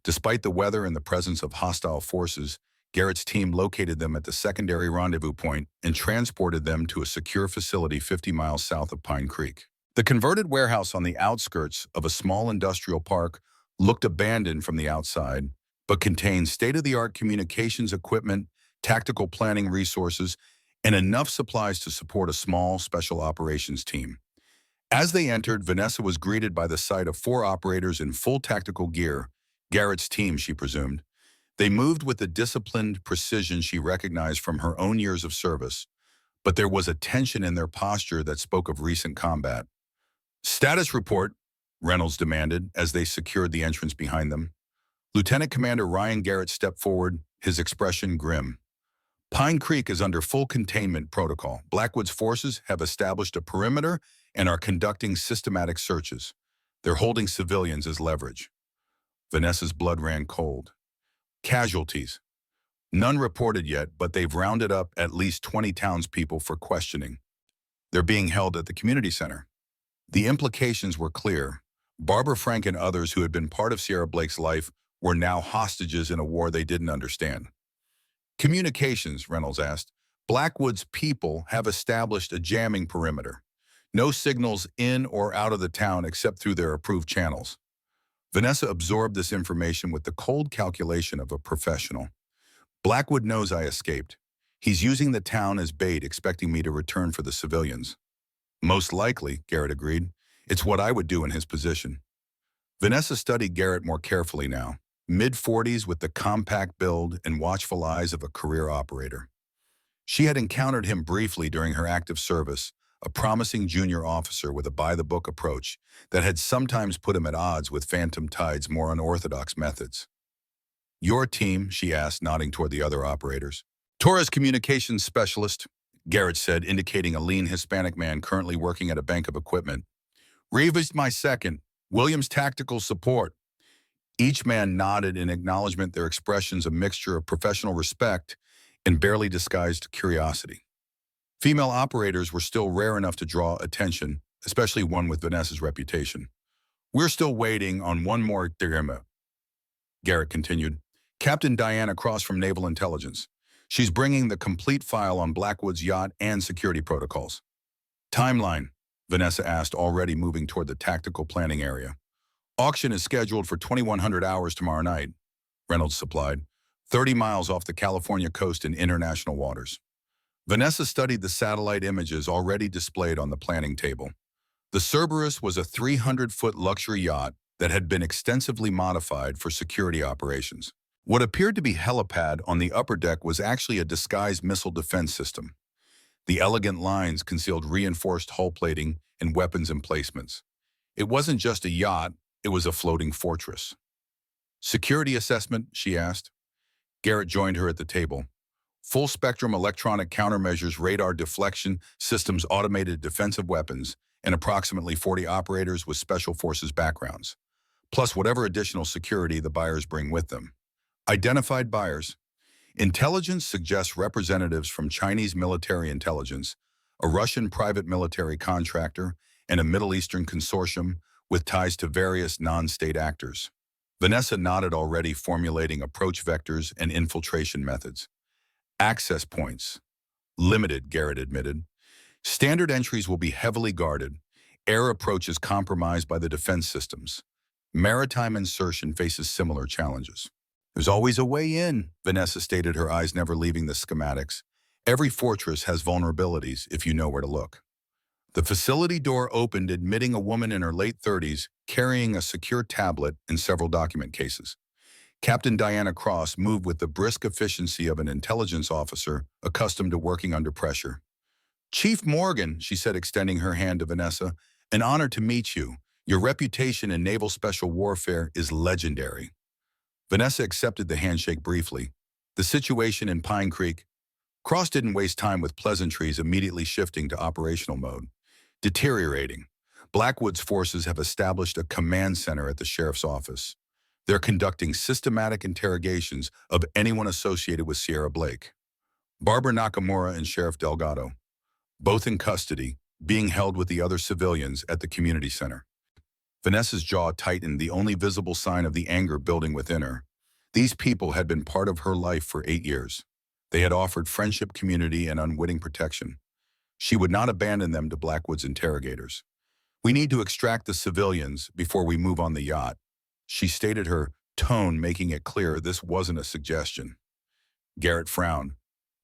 Despite the weather and the presence of hostile forces, Garrett's team located them at the secondary rendezvous point and transported them to a secure facility 50 miles south of Pine Creek. The converted warehouse on the outskirts of a small industrial park looked abandoned from the outside, but contained state-of-the-art communications equipment, tactical planning resources, and enough supplies to support a small special operations team. As they entered, Vanessa was greeted by the sight of 4 operators in full tactical gear, Garrett's team, she presumed. They moved with the disciplined precision she recognized from her own years of service, but there was a tension in their posture that spoke of recent combat. "Status report," Reynolds demanded as they secured the entrance behind them. Lieutenant Commander Ryan Garrett stepped forward, his expression grim. "Pine Creek is under full containment protocol. Blackwood's forces have established a perimeter and are conducting systematic searches. They're holding civilians as leverage." Vanessa's blood ran cold. "Casualties?" "None reported yet, but they've rounded up at least 20 townspeople for questioning. They're being held at the community center." The implications were clear. Barbara Frank and others who had been part of Sierra Blake's life were now hostages in a war they didn't understand. "Communications," Reynolds asked. "Blackwood's people have established a jamming perimeter. No signals in or out of the town except through their approved channels." Vanessa absorbed this information with the cold calculation of a professional. "Blackwood knows I escaped. He's using the town as bait, expecting me to return for the civilians." "Most likely," Garrett agreed. "It's what I would do in his position." Vanessa studied Garrett more carefully now, mid-40s with the compact build and watchful eyes of a career operator. She had encountered him briefly during her active service, a promising junior officer with a by-the-book approach that had sometimes put him at odds with Phantom Tide's more unorthodox methods. "Your team?" she asked, nodding toward the other operators. "Torres Communications Specialist," Garrett said, indicating a lean Hispanic man currently working at a bank of equipment. "Rivas, my second. Williams Tactical Support." Each man nodded in acknowledgement, their expressions a mixture of professional respect and barely disguised curiosity. Female operators were still rare enough to draw attention, especially one with Vanessa's reputation. We're still waiting on one more dilemma, Garrett continued. Captain Diana Cross from Naval Intelligence. She's bringing the complete file on Blackwood's yacht and security protocols. Timeline, Vanessa asked, already moving toward the tactical planning area. Auction is scheduled for 2100 hours tomorrow night, Reynolds supplied, 30 miles off the California coast in international waters. Vanessa studied the satellite images already displayed on the planning table. The Cerberus was a 300-foot luxury yacht that had been extensively modified for security operations. What appeared to be helipad on the upper deck was actually a disguised missile defense system. The elegant lines concealed reinforced hull plating and weapons emplacements. It wasn't just a yacht, it was a floating fortress. Security assessment, she asked. Garrett joined her at the table. Full-spectrum electronic countermeasures, radar deflection systems, automated defensive weapons, and approximately 40 operators with special forces backgrounds, plus whatever additional security the buyers bring with them. Identified buyers. Intelligence suggests representatives from Chinese military intelligence, a Russian private military contractor, and a Middle Eastern consortium with ties to various non-state actors. Vanessa nodded, already formulating approach vectors and infiltration methods. Access points. Limited, Garrett admitted. Standard entries will be heavily guarded. Air approaches compromised by the defense systems. Maritime insertion faces similar challenges. There's always a way in, Vanessa stated, her eyes never leaving the schematics. Every fortress has vulnerabilities if you know where to look. The facility door opened, admitting a woman in her late 30s carrying a secure tablet and several document cases. Captain Diana Cross moved with the brisk efficiency of an intelligence officer accustomed to working under pressure. Chief Morgan, she said, extending her hand to Vanessa, an honor to meet you. Your reputation in naval special warfare is legendary. Vanessa accepted the handshake briefly. The situation in Pine Creek. Cross didn't waste time with pleasantries, immediately shifting to operational mode. Deteriorating. Blackwood's forces have established a command center at the sheriff's office. They're conducting systematic interrogations of anyone associated with Sierra Blake. Barbara Nakamura and Sheriff Delgado, both in custody, being held with the other civilians at the community center. Vanessa's jaw tightened, the only visible sign of the anger building within her. These people had been part of her life for 8 years. They had offered friendship, community, and unwitting protection. She would not abandon them to Blackwood's interrogators. We need to extract the civilians before we move on the yacht, she stated, her tone making it clear this wasn't a suggestion. Garrett frowned.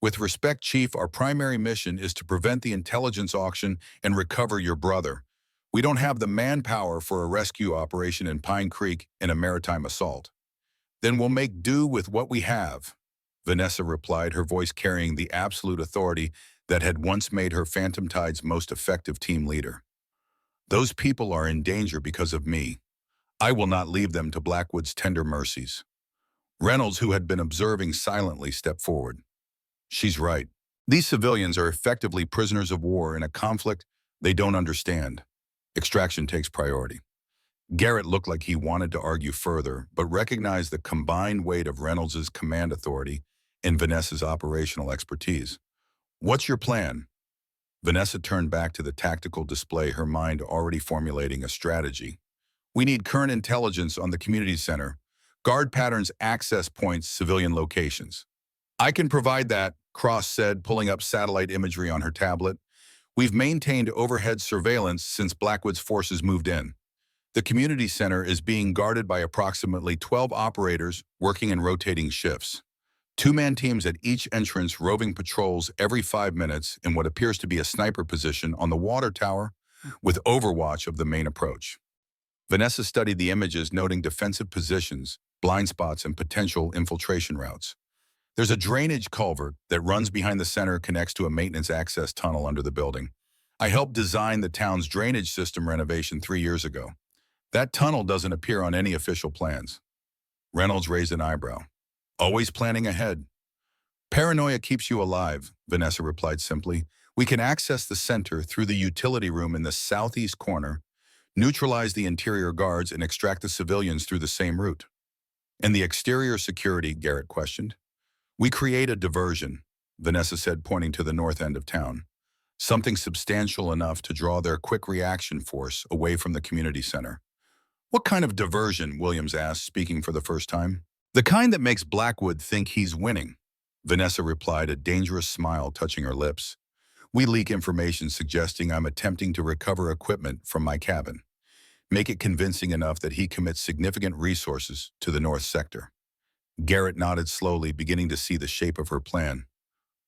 With respect, Chief, our primary mission is to prevent the intelligence auction and recover your brother. We don't have the manpower for a rescue operation in Pine Creek and a maritime assault. Then we'll make do with what we have, Vanessa replied, her voice carrying the absolute authority that had once made her Phantom Tide's most effective team leader. Those people are in danger because of me. I will not leave them to Blackwood's tender mercies. Reynolds, who had been observing silently, stepped forward. She's right. These civilians are effectively prisoners of war in a conflict they don't understand. Extraction takes priority. Garrett looked like he wanted to argue further, but recognized the combined weight of Reynolds's command authority and Vanessa's operational expertise. What's your plan? Vanessa turned back to the tactical display, her mind already formulating a strategy. We need current intelligence on the community center, guard patterns, access points, civilian locations. I can provide that, Cross said, pulling up satellite imagery on her tablet. We've maintained overhead surveillance since Blackwood's forces moved in. The community center is being guarded by approximately 12 operators working in rotating shifts. 2-man teams at each entrance, roving patrols every 5 minutes in what appears to be a sniper position on the water tower with overwatch of the main approach. Vanessa studied the images, noting defensive positions, blind spots, and potential infiltration routes. There's a drainage culvert that runs behind the center, connects to a maintenance access tunnel under the building. I helped design the town's drainage system renovation 3 years ago. That tunnel doesn't appear on any official plans. Reynolds raised an eyebrow. Always planning ahead. Paranoia keeps you alive, Vanessa replied simply. We can access the center through the utility room in the southeast corner, neutralize the interior guards, and extract the civilians through the same route. And the exterior security, Garrett questioned. We create a diversion, Vanessa said, pointing to the north end of town. something substantial enough to draw their quick reaction force away from the community center. What kind of diversion? Williams asked, speaking for the first time. The kind that makes Blackwood think he's winning, Vanessa replied, a dangerous smile touching her lips. We leak information suggesting I'm attempting to recover equipment from my cabin. Make it convincing enough that he commits significant resources to the North Sector. Garrett nodded slowly, beginning to see the shape of her plan.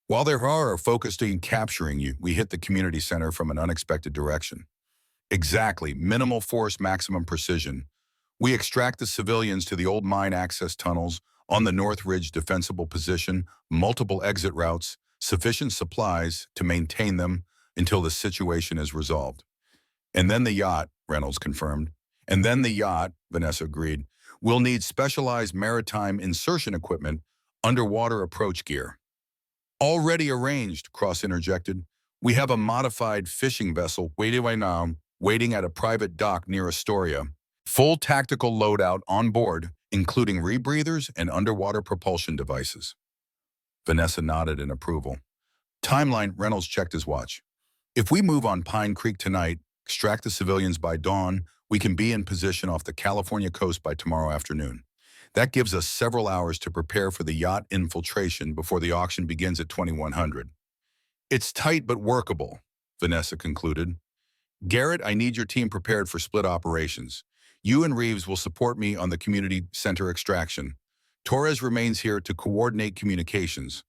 While they are focused on capturing you, we hit the community center from an unexpected direction. Exactly, minimal force, maximum precision. We extract the civilians to the old mine access tunnels on the North Ridge defensible position, multiple exit routes, sufficient supplies to maintain them until the situation is resolved. And then the yacht, Reynolds confirmed. And then the yacht, Vanessa agreed. We'll need specialized maritime insertion equipment, underwater approach gear. Already arranged, Cross interjected. We have a modified fishing vessel waiting at a private dock near Astoria. Full tactical loadout on board, including rebreathers and underwater propulsion devices. Vanessa nodded in approval. Timeline, Reynolds checked his watch. If we move on Pine Creek tonight, extract the civilians by dawn, we can be in position off the California coast by tomorrow afternoon. That gives us several hours to prepare for the yacht infiltration before the auction begins at 2100. It's tight but workable, Vanessa concluded. Garrett, I need your team prepared for split operations. You and Reeves will support me on the community center extraction. Torres remains here to coordinate communications.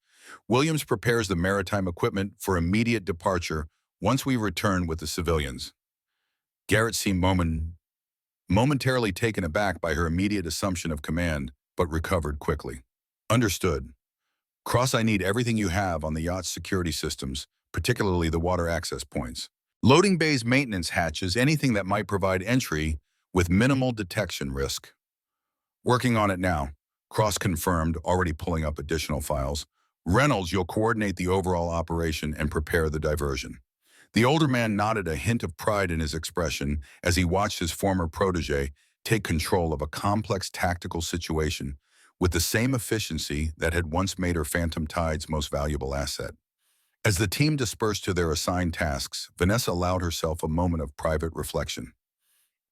Williams prepares the maritime equipment for immediate departure once we return with the civilians. Garrett seemed momentarily taken aback by her immediate assumption of command, but recovered quickly. Understood. Cross, I need everything you have on the yacht's security systems, particularly the water access points. Loading bays, maintenance hatches, anything that might provide entry with minimal detection risk. Working on it now, Cross confirmed, already pulling up additional files. Reynolds, you'll coordinate the overall operation and prepare the diversion. The older man nodded, a hint of pride in his expression as he watched his former protege take control of a complex tactical situation with the same efficiency that had once made her Phantom Tide's most valuable asset. As the team dispersed to their assigned tasks, Vanessa allowed herself a moment of private reflection.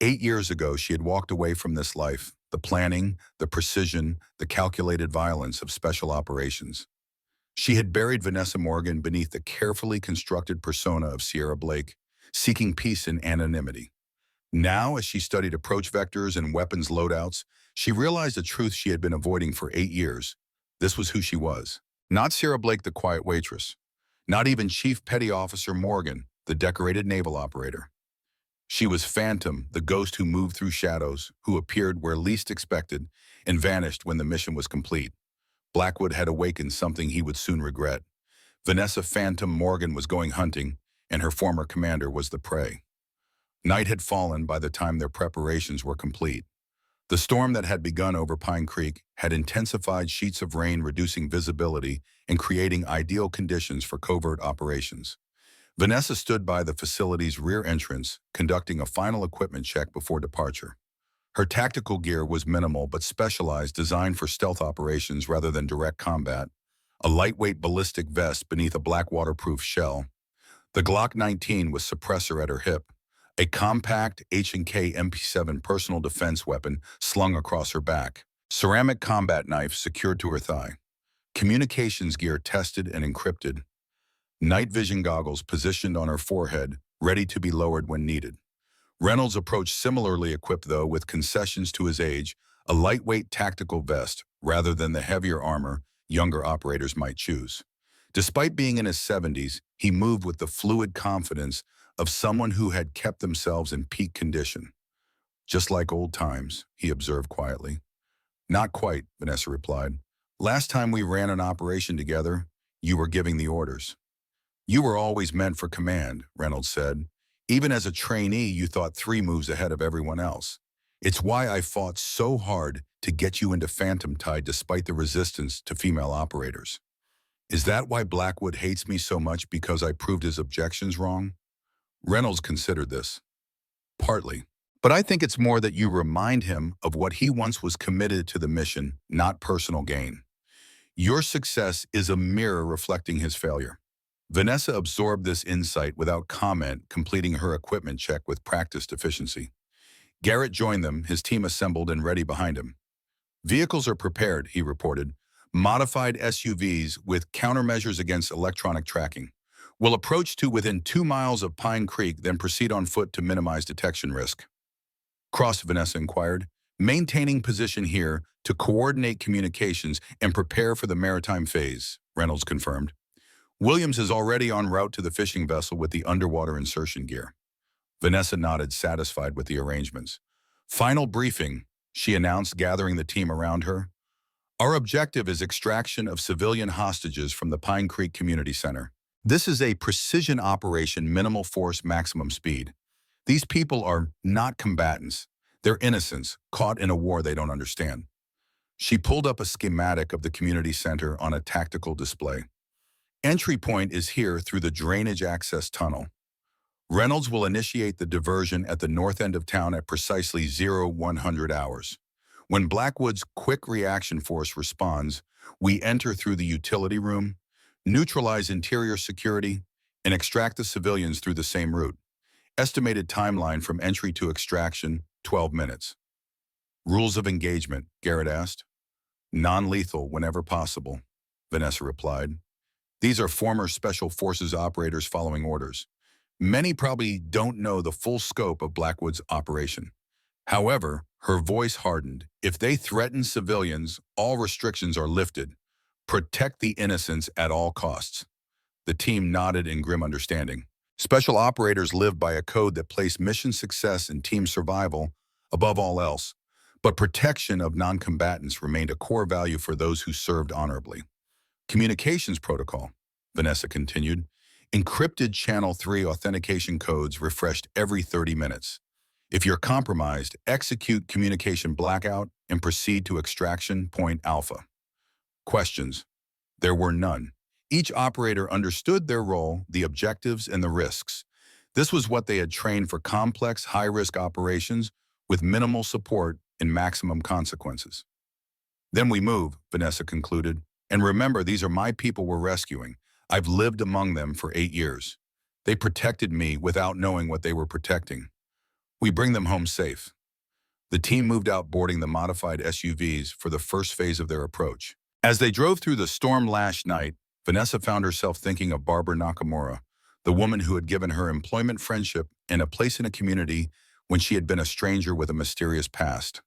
8 years ago, she had walked away from this life, the planning, the precision, the calculated violence of special operations. She had buried Vanessa Morgan beneath the carefully constructed persona of Sierra Blake, seeking peace in anonymity. Now, as she studied approach vectors and weapons loadouts, she realized a truth she had been avoiding for 8 years. This was who she was. Not Sierra Blake, the quiet waitress. Not even Chief Petty Officer Morgan, the decorated naval operator. She was Phantom, the ghost who moved through shadows, who appeared where least expected and vanished when the mission was complete. Blackwood had awakened something he would soon regret. Vanessa Phantom Morgan was going hunting, and her former commander was the prey. Night had fallen by the time their preparations were complete. The storm that had begun over Pine Creek had intensified, sheets of rain reducing visibility and creating ideal conditions for covert operations. Vanessa stood by the facility's rear entrance, conducting a final equipment check before departure. Her tactical gear was minimal but specialized, designed for stealth operations rather than direct combat. A lightweight ballistic vest beneath a black waterproof shell. The Glock 19 with suppressor at her hip. A compact H&K MP7 personal defense weapon slung across her back. Ceramic combat knife secured to her thigh. Communications gear tested and encrypted. Night vision goggles positioned on her forehead, ready to be lowered when needed. Reynolds approached similarly equipped, though, with concessions to his age, a lightweight tactical vest rather than the heavier armor younger operators might choose. Despite being in his 70s, he moved with the fluid confidence of someone who had kept themselves in peak condition. Just like old times, he observed quietly. Not quite, Vanessa replied. Last time we ran an operation together, you were giving the orders. You were always meant for command, Reynolds said. Even as a trainee, you thought 3 moves ahead of everyone else. It's why I fought so hard to get you into Phantom Tide despite the resistance to female operators. Is that why Blackwood hates me so much, because I proved his objections wrong? Reynolds considered this. Partly. But I think it's more that you remind him of what he once was committed to the mission, not personal gain. Your success is a mirror reflecting his failure. Vanessa absorbed this insight without comment, completing her equipment check with practiced efficiency. Garrett joined them, his team assembled and ready behind him. Vehicles are prepared, he reported. Modified SUVs with countermeasures against electronic tracking. Will approach to within 2 miles of Pine Creek, then proceed on foot to minimize detection risk. Cross, Vanessa inquired. Maintaining position here to coordinate communications and prepare for the maritime phase, Reynolds confirmed. Williams is already en route to the fishing vessel with the underwater insertion gear. Vanessa nodded, satisfied with the arrangements. Final briefing, she announced, gathering the team around her. Our objective is extraction of civilian hostages from the Pine Creek Community Center. This is a precision operation, minimal force, maximum speed. These people are not combatants. They're innocents, caught in a war they don't understand. She pulled up a schematic of the community center on a tactical display. Entry point is here through the drainage access tunnel. Reynolds will initiate the diversion at the north end of town at precisely 0100 hours. When Blackwood's quick reaction force responds, we enter through the utility room, neutralize interior security, and extract the civilians through the same route. Estimated timeline from entry to extraction, 12 minutes. Rules of engagement, Garrett asked. Non-lethal whenever possible, Vanessa replied. These are former Special Forces operators following orders. Many probably don't know the full scope of Blackwood's operation. However, her voice hardened. If they threaten civilians, all restrictions are lifted. Protect the innocents at all costs. The team nodded in grim understanding. Special operators live by a code that placed mission success and team survival above all else, but protection of non-combatants remained a core value for those who served honorably. Communications protocol, Vanessa continued. Encrypted Channel 3 authentication codes refreshed every 30 minutes. If you're compromised, execute communication blackout and proceed to extraction point alpha. Questions. There were none. Each operator understood their role, the objectives, and the risks. This was what they had trained for: complex, high-risk operations with minimal support and maximum consequences. Then we move, Vanessa concluded. And remember, these are my people we're rescuing. I've lived among them for 8 years. They protected me without knowing what they were protecting. We bring them home safe. The team moved out, boarding the modified SUVs for the first phase of their approach. As they drove through the storm-lashed night, Vanessa found herself thinking of Barbara Nakamura, the woman who had given her employment, friendship, and a place in a community when she had been a stranger with a mysterious past.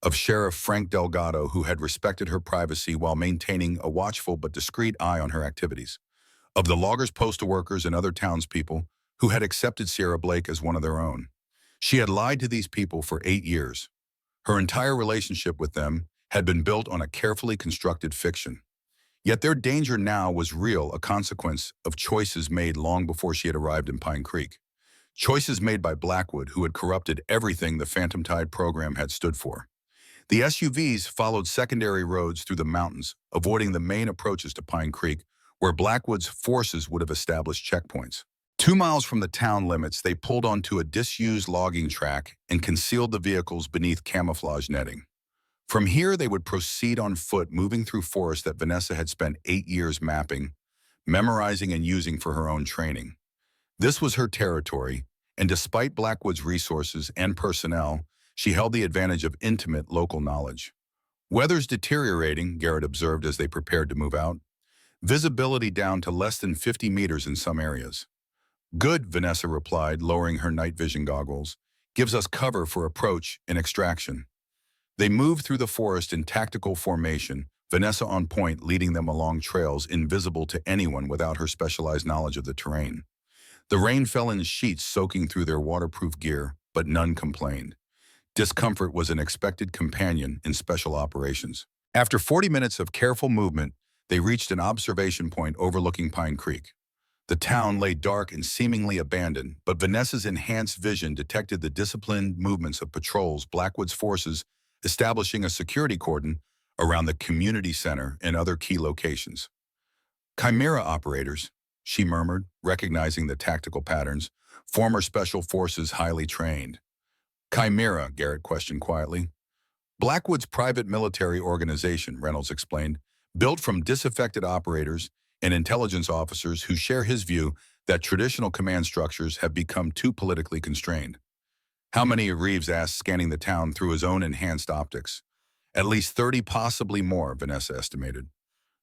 Of Sheriff Frank Delgado, who had respected her privacy while maintaining a watchful but discreet eye on her activities. Of the loggers, postal workers, and other townspeople who had accepted Sierra Blake as one of their own. She had lied to these people for 8 years. Her entire relationship with them had been built on a carefully constructed fiction. Yet their danger now was real, a consequence of choices made long before she had arrived in Pine Creek. Choices made by Blackwood, who had corrupted everything the Phantom Tide program had stood for. The SUVs followed secondary roads through the mountains, avoiding the main approaches to Pine Creek, where Blackwood's forces would have established checkpoints. 2 miles from the town limits, they pulled onto a disused logging track and concealed the vehicles beneath camouflage netting. From here, they would proceed on foot, moving through forests that Vanessa had spent 8 years mapping, memorizing, and using for her own training. This was her territory, and despite Blackwood's resources and personnel, she held the advantage of intimate local knowledge. Weather's deteriorating, Garrett observed as they prepared to move out. Visibility down to less than 50 meters in some areas. Good, Vanessa replied, lowering her night vision goggles. Gives us cover for approach and extraction. They moved through the forest in tactical formation, Vanessa on point, leading them along trails invisible to anyone without her specialized knowledge of the terrain. The rain fell in sheets, soaking through their waterproof gear, but none complained. Discomfort was an expected companion in special operations. After 40 minutes of careful movement, they reached an observation point overlooking Pine Creek. The town lay dark and seemingly abandoned, but Vanessa's enhanced vision detected the disciplined movements of patrols, Blackwood's forces establishing a security cordon around the community center and other key locations. Chimera operators, she murmured, recognizing the tactical patterns, former special forces highly trained. Chimera, Garrett questioned quietly. Blackwood's private military organization, Reynolds explained, built from disaffected operators, and intelligence officers who share his view that traditional command structures have become too politically constrained. How many, Reeves asked, scanning the town through his own enhanced optics. At least 30, possibly more, Vanessa estimated.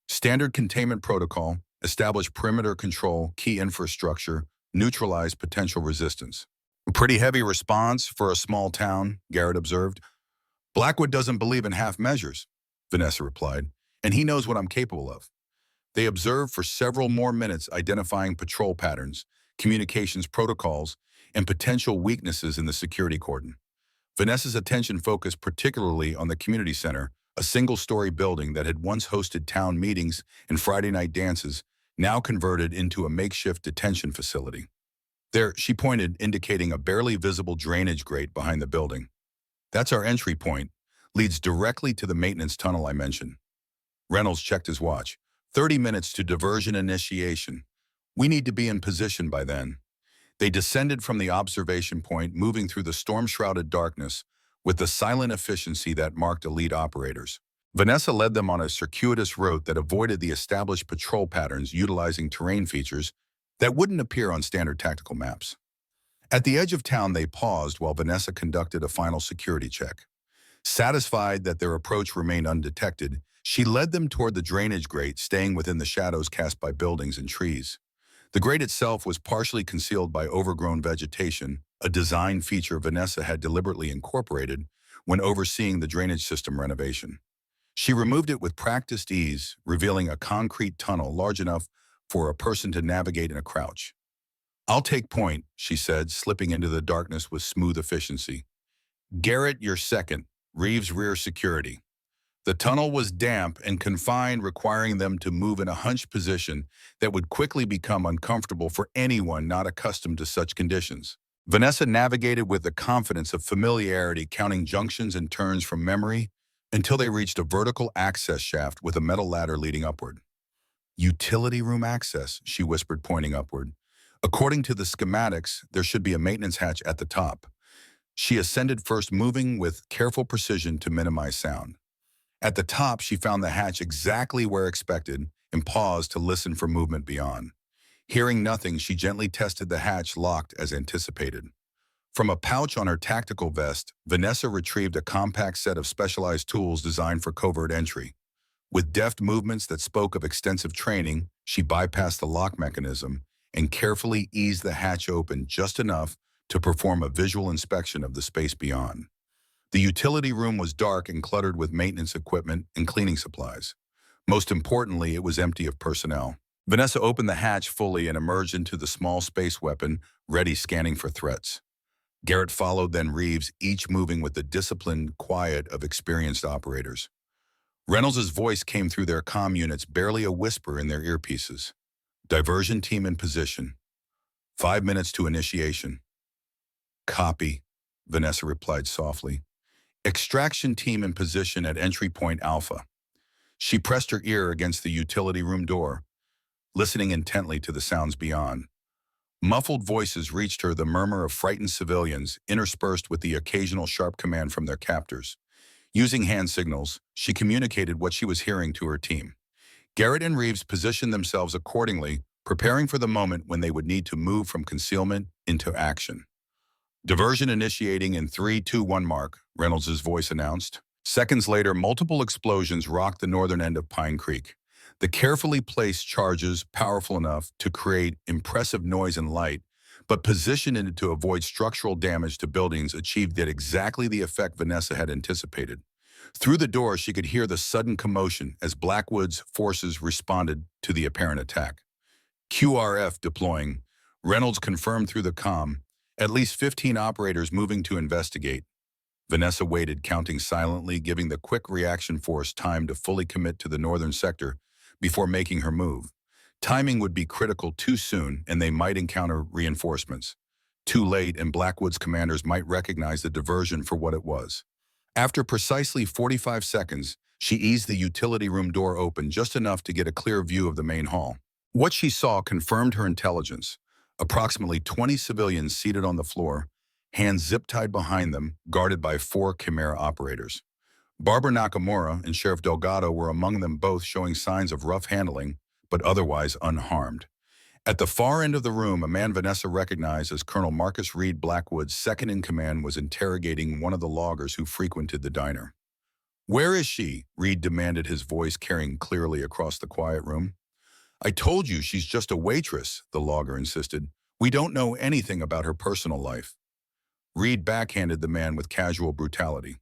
Standard containment protocol, establish perimeter control, key infrastructure, neutralize potential resistance. Pretty heavy response for a small town, Garrett observed. Blackwood doesn't believe in half measures, Vanessa replied, and he knows what I'm capable of. They observed for several more minutes, identifying patrol patterns, communications protocols, and potential weaknesses in the security cordon. Vanessa's attention focused particularly on the community center, a single-story building that had once hosted town meetings and Friday night dances, now converted into a makeshift detention facility. There, she pointed, indicating a barely visible drainage grate behind the building. That's our entry point, leads directly to the maintenance tunnel I mentioned. Reynolds checked his watch. 30 minutes to diversion initiation. We need to be in position by then. They descended from the observation point, moving through the storm-shrouded darkness with the silent efficiency that marked elite operators. Vanessa led them on a circuitous route that avoided the established patrol patterns, utilizing terrain features that wouldn't appear on standard tactical maps. At the edge of town, they paused while Vanessa conducted a final security check. Satisfied that their approach remained undetected, she led them toward the drainage grate, staying within the shadows cast by buildings and trees. The grate itself was partially concealed by overgrown vegetation, a design feature Vanessa had deliberately incorporated when overseeing the drainage system renovation. She removed it with practiced ease, revealing a concrete tunnel large enough for a person to navigate in a crouch. I'll take point, she said, slipping into the darkness with smooth efficiency. Garrett, you're second. Reeves, rear security. The tunnel was damp and confined, requiring them to move in a hunched position that would quickly become uncomfortable for anyone not accustomed to such conditions. Vanessa navigated with the confidence of familiarity, counting junctions and turns from memory until they reached a vertical access shaft with a metal ladder leading upward. Utility room access, she whispered, pointing upward. According to the schematics, there should be a maintenance hatch at the top. She ascended first, moving with careful precision to minimize sound. At the top, she found the hatch exactly where expected and paused to listen for movement beyond. Hearing nothing, she gently tested the hatch, locked as anticipated. From a pouch on her tactical vest, Vanessa retrieved a compact set of specialized tools designed for covert entry. With deft movements that spoke of extensive training, she bypassed the lock mechanism and carefully eased the hatch open just enough to perform a visual inspection of the space beyond. The utility room was dark and cluttered with maintenance equipment and cleaning supplies. Most importantly, it was empty of personnel. Vanessa opened the hatch fully and emerged into the small space weapon, ready, scanning for threats. Garrett followed, then Reeves, each moving with the disciplined quiet of experienced operators. Reynolds' voice came through their comm units, barely a whisper in their earpieces. Diversion team in position. 5 minutes to initiation. Copy, Vanessa replied softly. Extraction team in position at entry point Alpha. She pressed her ear against the utility room door, listening intently to the sounds beyond. Muffled voices reached her, the murmur of frightened civilians, interspersed with the occasional sharp command from their captors. Using hand signals, she communicated what she was hearing to her team. Garrett and Reeves positioned themselves accordingly, preparing for the moment when they would need to move from concealment into action. Diversion initiating in 3, 2, 1 mark, Reynolds' voice announced. Seconds later, multiple explosions rocked the northern end of Pine Creek. The carefully placed charges, powerful enough to create impressive noise and light, but positioned to avoid structural damage to buildings, achieved exactly the effect Vanessa had anticipated. Through the door, she could hear the sudden commotion as Blackwood's forces responded to the apparent attack. QRF deploying, Reynolds confirmed through the comm. At least 15 operators moving to investigate. Vanessa waited, counting silently, giving the quick reaction force time to fully commit to the northern sector before making her move. Timing would be critical. Too soon, and they might encounter reinforcements. Too late, and Blackwood's commanders might recognize the diversion for what it was. After precisely 45 seconds, she eased the utility room door open just enough to get a clear view of the main hall. What she saw confirmed her intelligence. Approximately 20 civilians seated on the floor, hands zip-tied behind them, guarded by 4 Chimera operators. Barbara Nakamura and Sheriff Delgado were among them, both showing signs of rough handling, but otherwise unharmed. At the far end of the room, a man Vanessa recognized as Colonel Marcus Reed Blackwood's second-in-command was interrogating one of the loggers who frequented the diner. "Where is she?" Reed demanded, his voice carrying clearly across the quiet room. "I told you she's just a waitress," the logger insisted. "We don't know anything about her personal life." Reed backhanded the man with casual brutality.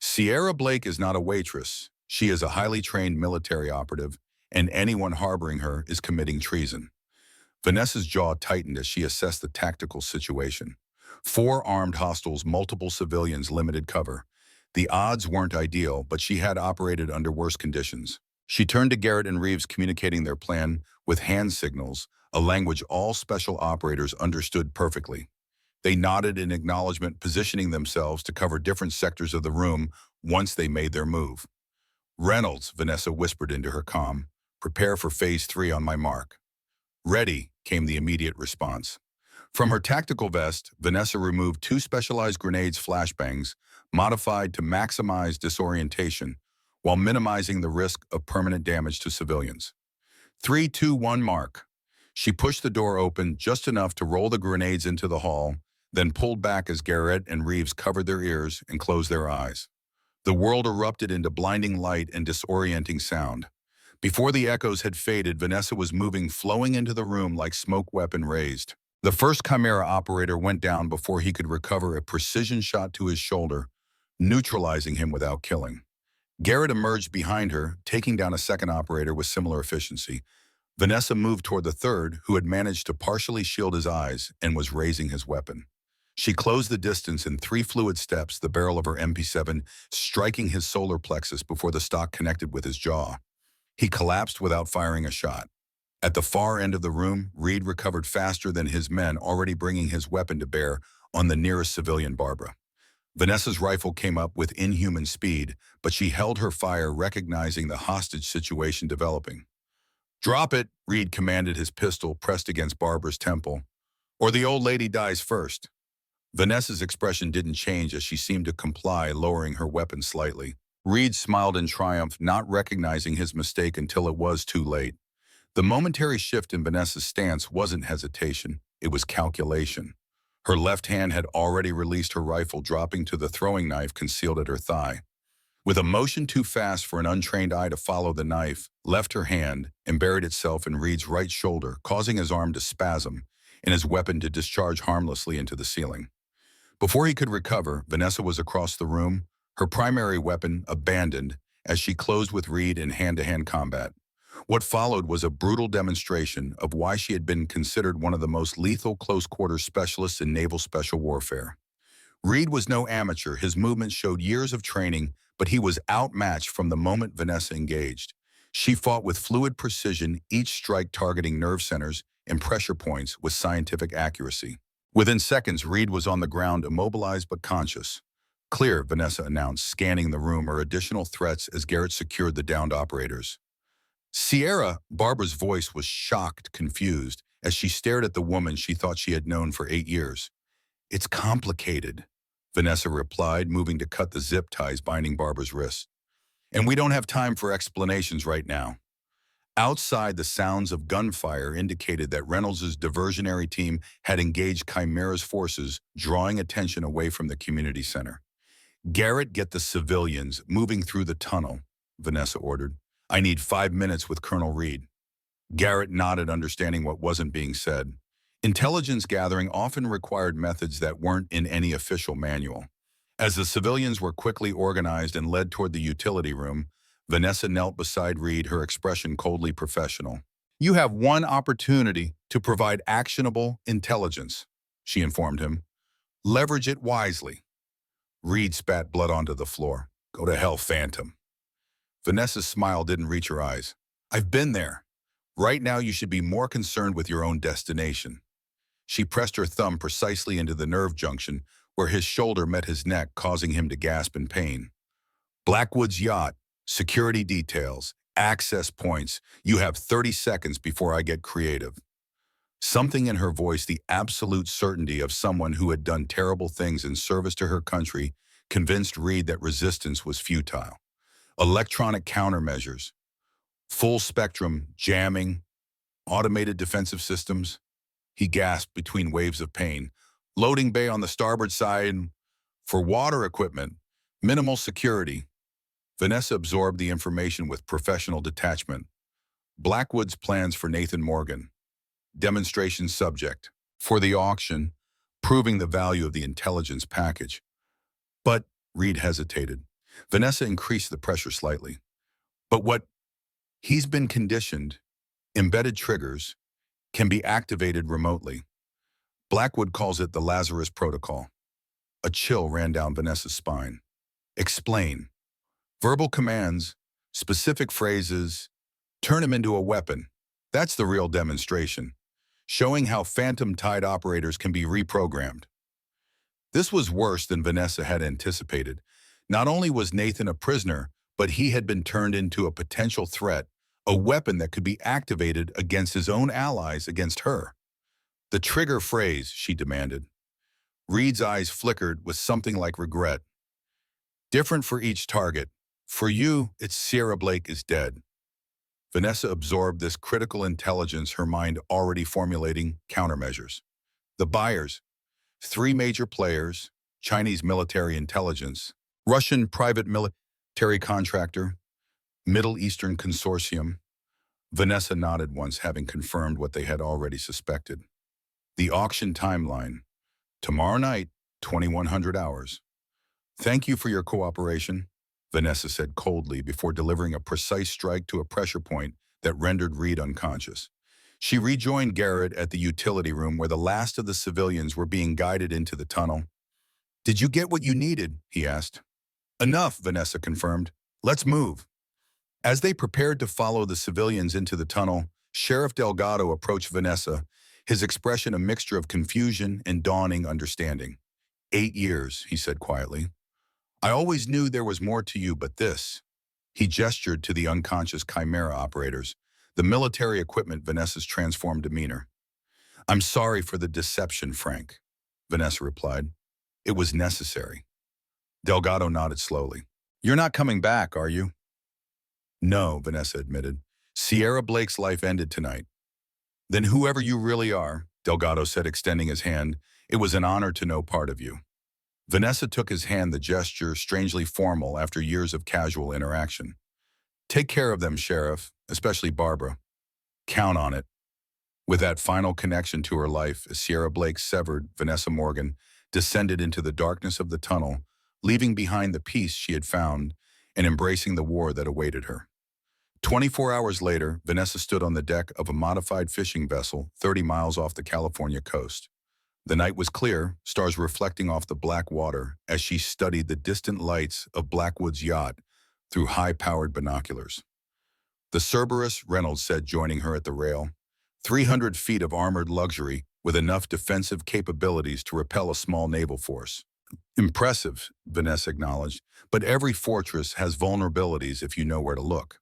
"Sierra Blake is not a waitress. She is a highly trained military operative, and anyone harboring her is committing treason." Vanessa's jaw tightened as she assessed the tactical situation. 4 armed hostiles, multiple civilians, limited cover. The odds weren't ideal, but she had operated under worse conditions. She turned to Garrett and Reeves, communicating their plan with hand signals, a language all special operators understood perfectly. They nodded in acknowledgement, positioning themselves to cover different sectors of the room once they made their move. "Reynolds," Vanessa whispered into her comm, "prepare for Phase 3 on my mark." "Ready," came the immediate response. From her tactical vest, Vanessa removed 2 specialized grenades flashbangs, modified to maximize disorientation, while minimizing the risk of permanent damage to civilians. 3, 2, 1, mark. She pushed the door open just enough to roll the grenades into the hall, then pulled back as Garrett and Reeves covered their ears and closed their eyes. The world erupted into blinding light and disorienting sound. Before the echoes had faded, Vanessa was moving, flowing into the room like smoke weapon raised. The first Chimera operator went down before he could recover a precision shot to his shoulder, neutralizing him without killing. Garrett emerged behind her, taking down a second operator with similar efficiency. Vanessa moved toward the third, who had managed to partially shield his eyes and was raising his weapon. She closed the distance in 3 fluid steps, the barrel of her MP7 striking his solar plexus before the stock connected with his jaw. He collapsed without firing a shot. At the far end of the room, Reed recovered faster than his men, already bringing his weapon to bear on the nearest civilian, Barbara. Vanessa's rifle came up with inhuman speed, but she held her fire, recognizing the hostage situation developing. "Drop it," Reed commanded, his pistol pressed against Barbara's temple, "or the old lady dies first." Vanessa's expression didn't change as she seemed to comply, lowering her weapon slightly. Reed smiled in triumph, not recognizing his mistake until it was too late. The momentary shift in Vanessa's stance wasn't hesitation, it was calculation. Her left hand had already released her rifle, dropping to the throwing knife concealed at her thigh. With a motion too fast for an untrained eye to follow, the knife left her hand and buried itself in Reed's right shoulder, causing his arm to spasm and his weapon to discharge harmlessly into the ceiling. Before he could recover, Vanessa was across the room, her primary weapon abandoned as she closed with Reed in hand-to-hand combat. What followed was a brutal demonstration of why she had been considered one of the most lethal close-quarter specialists in naval special warfare. Reed was no amateur. His movements showed years of training, but he was outmatched from the moment Vanessa engaged. She fought with fluid precision, each strike targeting nerve centers and pressure points with scientific accuracy. Within seconds, Reed was on the ground, immobilized but conscious. "Clear," Vanessa announced, scanning the room, or additional threats as Garrett secured the downed operators. "Sierra," Barbara's voice was shocked, confused, as she stared at the woman she thought she had known for 8 years. "It's complicated," Vanessa replied, moving to cut the zip ties binding Barbara's wrists. "And we don't have time for explanations right now." Outside, the sounds of gunfire indicated that Reynolds' diversionary team had engaged Chimera's forces, drawing attention away from the community center. "Garrett, get the civilians moving through the tunnel," Vanessa ordered. "I need 5 minutes with Colonel Reed." Garrett nodded, understanding what wasn't being said. Intelligence gathering often required methods that weren't in any official manual. As the civilians were quickly organized and led toward the utility room, Vanessa knelt beside Reed, her expression coldly professional. "You have one opportunity to provide actionable intelligence," she informed him. "Leverage it wisely." Reed spat blood onto the floor. "Go to hell, Phantom." Vanessa's smile didn't reach her eyes. "I've been there. Right now you should be more concerned with your own destination." She pressed her thumb precisely into the nerve junction where his shoulder met his neck, causing him to gasp in pain. "Blackwood's yacht, security details, access points. You have 30 seconds before I get creative." Something in her voice, the absolute certainty of someone who had done terrible things in service to her country, convinced Reed that resistance was futile. Electronic countermeasures, full spectrum, jamming, Automated defensive systems? He gasped between waves of pain. Loading bay on the starboard side. For water equipment. Minimal security. Vanessa absorbed the information with professional detachment. Blackwood's plans for Nathan Morgan. Demonstration subject. For the auction, proving the value of the intelligence package. But, Reed hesitated. Vanessa increased the pressure slightly. But what? He's been conditioned. Embedded triggers can be activated remotely. Blackwood calls it the Lazarus Protocol. A chill ran down Vanessa's spine. Explain. Verbal commands, specific phrases, turn him into a weapon. That's the real demonstration, showing how phantom tide operators can be reprogrammed. This was worse than Vanessa had anticipated. Not only was Nathan a prisoner, but he had been turned into a potential threat, a weapon that could be activated against his own allies, against her. The trigger phrase, she demanded. Reed's eyes flickered with something like regret. Different for each target. For you, it's Sierra Blake is dead. Vanessa absorbed this critical intelligence, her mind already formulating countermeasures. The buyers, 3 major players, Chinese military intelligence, Russian private military contractor, Middle Eastern consortium. Vanessa nodded once, having confirmed what they had already suspected. The auction timeline. Tomorrow night, 2100 hours. Thank you for your cooperation, Vanessa said coldly before delivering a precise strike to a pressure point that rendered Reed unconscious. She rejoined Garrett at the utility room where the last of the civilians were being guided into the tunnel. Did you get what you needed? He asked. Enough, Vanessa confirmed. Let's move. As they prepared to follow the civilians into the tunnel, Sheriff Delgado approached Vanessa, his expression a mixture of confusion and dawning understanding. 8 years, he said quietly. I always knew there was more to you, but this. He gestured to the unconscious Chimera operators, the military equipment Vanessa's transformed demeanor. I'm sorry for the deception, Frank, Vanessa replied. It was necessary. Delgado nodded slowly. You're not coming back, are you? No, Vanessa admitted. Sierra Blake's life ended tonight. Then whoever you really are, Delgado said, extending his hand, it was an honor to know part of you. Vanessa took his hand, the gesture strangely formal after years of casual interaction. Take care of them, Sheriff, especially Barbara. Count on it. With that final connection to her life, as Sierra Blake severed, Vanessa Morgan descended into the darkness of the tunnel, leaving behind the peace she had found and embracing the war that awaited her. 24 hours later, Vanessa stood on the deck of a modified fishing vessel 30 miles off the California coast. The night was clear, stars reflecting off the black water as she studied the distant lights of Blackwood's yacht through high-powered binoculars. The Cerberus, Reynolds said, joining her at the rail. 300 feet of armored luxury with enough defensive capabilities to repel a small naval force. Impressive, Vanessa acknowledged, but every fortress has vulnerabilities if you know where to look.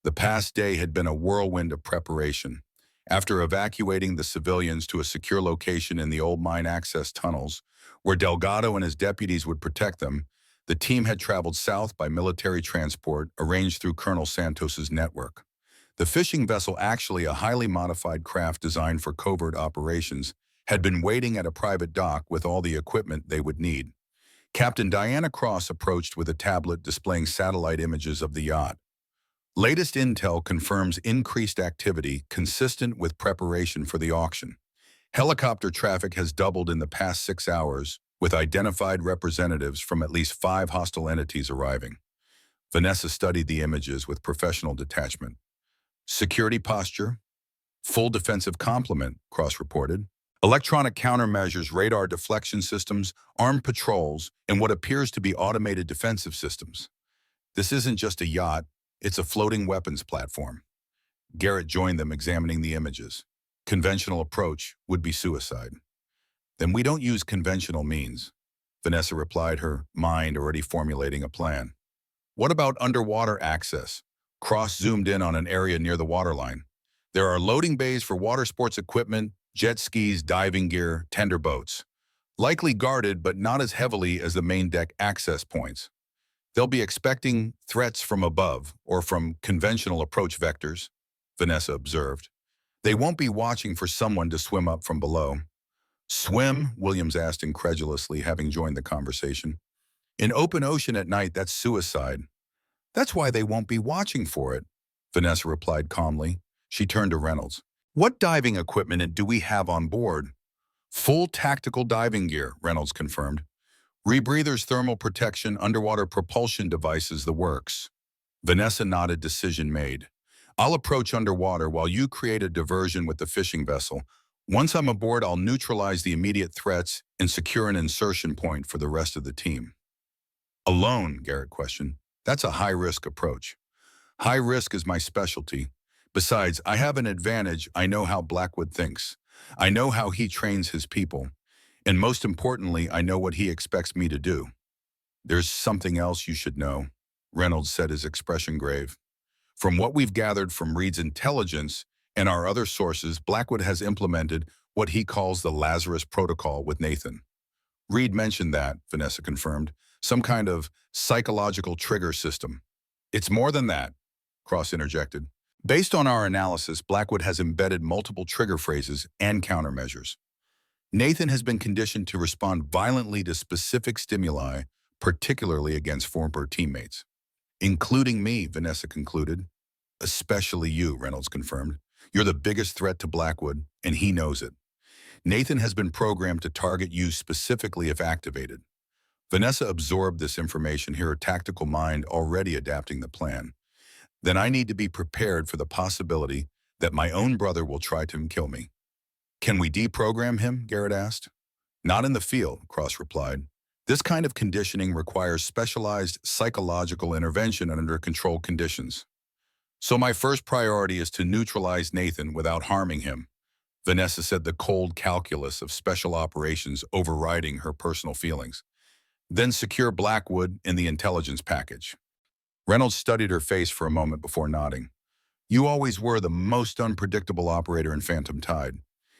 The past day had been a whirlwind of preparation. After evacuating the civilians to a secure location in the old mine access tunnels, where Delgado and his deputies would protect them, the team had traveled south by military transport arranged through Colonel Santos's network. The fishing vessel, actually a highly modified craft designed for covert operations, had been waiting at a private dock with all the equipment they would need. Captain Diana Cross approached with a tablet displaying satellite images of the yacht. Latest intel confirms increased activity consistent with preparation for the auction. Helicopter traffic has doubled in the past 6 hours, with identified representatives from at least 5 hostile entities arriving. Vanessa studied the images with professional detachment. Security posture, full defensive complement, Cross reported. Electronic countermeasures, radar deflection systems, armed patrols, and what appears to be automated defensive systems. This isn't just a yacht. It's a floating weapons platform. Garrett joined them, examining the images. Conventional approach would be suicide. Then we don't use conventional means, Vanessa replied, her mind already formulating a plan. What about underwater access? Cross zoomed in on an area near the waterline. There are loading bays for water sports equipment, jet skis, diving gear, tender boats. Likely guarded, but not as heavily as the main deck access points. They'll be expecting threats from above or from conventional approach vectors, Vanessa observed. They won't be watching for someone to swim up from below. Swim? Williams asked incredulously, having joined the conversation. In open ocean at night, that's suicide. That's why they won't be watching for it, Vanessa replied calmly. She turned to Reynolds. What diving equipment do we have on board? Full tactical diving gear, Reynolds confirmed. Rebreathers, thermal protection, underwater propulsion devices, the works. Vanessa nodded, decision made. I'll approach underwater while you create a diversion with the fishing vessel. Once I'm aboard, I'll neutralize the immediate threats and secure an insertion point for the rest of the team. Alone, Garrett questioned. That's a high-risk approach. High risk is my specialty. Besides, I have an advantage. I know how Blackwood thinks. I know how he trains his people. And most importantly, I know what he expects me to do. There's something else you should know, Reynolds said, his expression grave. From what we've gathered from Reed's intelligence and our other sources, Blackwood has implemented what he calls the Lazarus Protocol with Nathan. Reed mentioned that, Vanessa confirmed, some kind of psychological trigger system. It's more than that, Cross interjected. Based on our analysis, Blackwood has embedded multiple trigger phrases and countermeasures. Nathan has been conditioned to respond violently to specific stimuli, particularly against former teammates. Including me, Vanessa concluded. Especially you, Reynolds confirmed. You're the biggest threat to Blackwood, and he knows it. Nathan has been programmed to target you specifically if activated. Vanessa absorbed this information, her tactical mind already adapting the plan. Then I need to be prepared for the possibility that my own brother will try to kill me. Can we deprogram him? Garrett asked. Not in the field, Cross replied. This kind of conditioning requires specialized psychological intervention under controlled conditions. So my first priority is to neutralize Nathan without harming him, Vanessa said, the cold calculus of special operations overriding her personal feelings. Then secure Blackwood in the intelligence package. Reynolds studied her face for a moment before nodding. You always were the most unpredictable operator in Phantom Tide.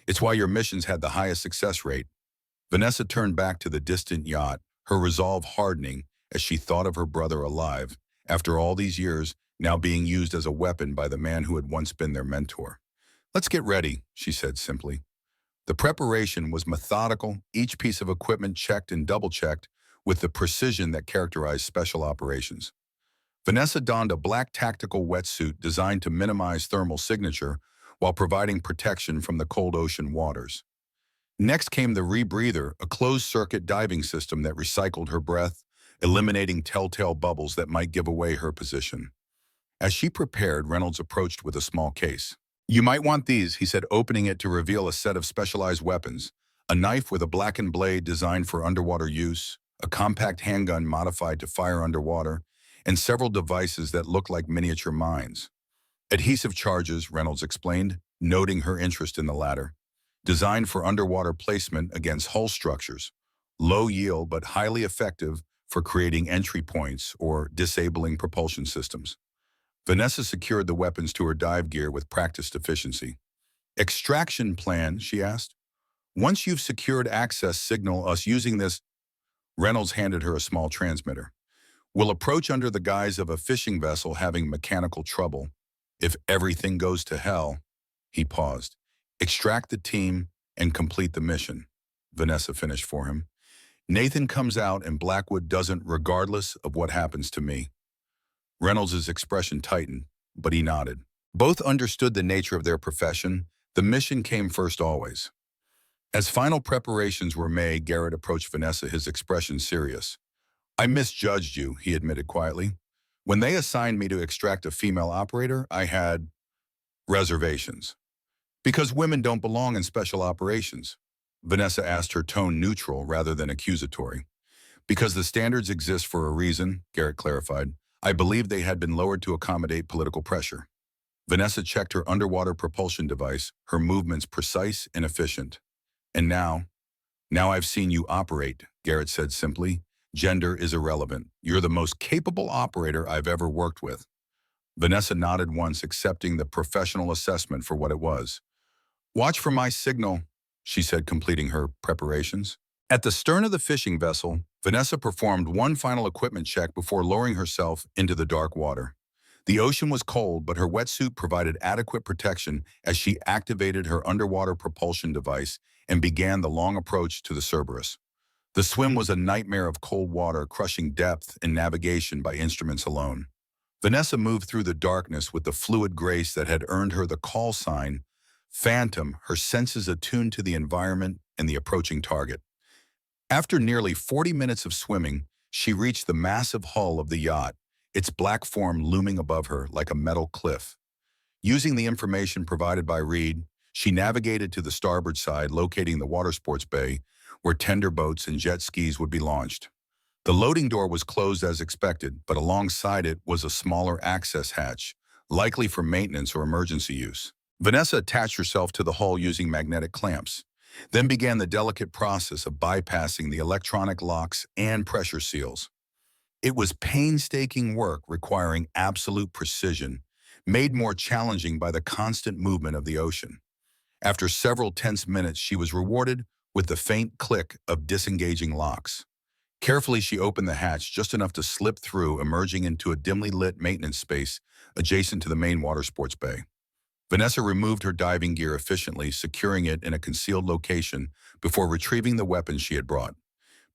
It's why your missions had the highest success rate. Vanessa turned back to the distant yacht, her resolve hardening as she thought of her brother alive, after all these years, now being used as a weapon by the man who had once been their mentor. Let's get ready, she said simply. The preparation was methodical, each piece of equipment checked and double-checked with the precision that characterized special operations. Vanessa donned a black tactical wetsuit designed to minimize thermal signature while providing protection from the cold ocean waters. Next came the rebreather, a closed-circuit diving system that recycled her breath, eliminating telltale bubbles that might give away her position. As she prepared, Reynolds approached with a small case. You might want these, he said, opening it to reveal a set of specialized weapons, a knife with a blackened blade designed for underwater use, a compact handgun modified to fire underwater, and several devices that look like miniature mines. Adhesive charges, Reynolds explained, noting her interest in the latter. Designed for underwater placement against hull structures, low yield but highly effective for creating entry points or disabling propulsion systems. Vanessa secured the weapons to her dive gear with practiced efficiency. Extraction plan, she asked. Once you've secured access, signal us using this. Reynolds handed her a small transmitter. We'll approach under the guise of a fishing vessel having mechanical trouble. If everything goes to hell, he paused. Extract the team and complete the mission, Vanessa finished for him. Nathan comes out and Blackwood doesn't, regardless of what happens to me. Reynolds' expression tightened, but he nodded. Both understood the nature of their profession. The mission came first always. As final preparations were made, Garrett approached Vanessa, his expression serious. I misjudged you, he admitted quietly. When they assigned me to extract a female operator, I had reservations. Because women don't belong in special operations, Vanessa asked, her tone neutral rather than accusatory. Because the standards exist for a reason, Garrett clarified. I believe they had been lowered to accommodate political pressure. Vanessa checked her underwater propulsion device, her movements precise and efficient. And now I've seen you operate, Garrett said simply. Gender is irrelevant. You're the most capable operator I've ever worked with. Vanessa nodded once, accepting the professional assessment for what it was. Watch for my signal, she said, completing her preparations. At the stern of the fishing vessel, Vanessa performed one final equipment check before lowering herself into the dark water. The ocean was cold, but her wetsuit provided adequate protection as she activated her underwater propulsion device and began the long approach to the Cerberus. The swim was a nightmare of cold water, crushing depth and navigation by instruments alone. Vanessa moved through the darkness with the fluid grace that had earned her the call sign Phantom, her senses attuned to the environment and the approaching target. After nearly 40 minutes of swimming, she reached the massive hull of the yacht, its black form looming above her like a metal cliff. Using the information provided by Reed, she navigated to the starboard side, locating the water sports bay, where tender boats and jet skis would be launched. The loading door was closed as expected, but alongside it was a smaller access hatch, likely for maintenance or emergency use. Vanessa attached herself to the hull using magnetic clamps, then began the delicate process of bypassing the electronic locks and pressure seals. It was painstaking work requiring absolute precision, made more challenging by the constant movement of the ocean. After several tense minutes, she was rewarded with the faint click of disengaging locks. Carefully, she opened the hatch just enough to slip through, emerging into a dimly lit maintenance space adjacent to the main water sports bay. Vanessa removed her diving gear efficiently, securing it in a concealed location before retrieving the weapons she had brought.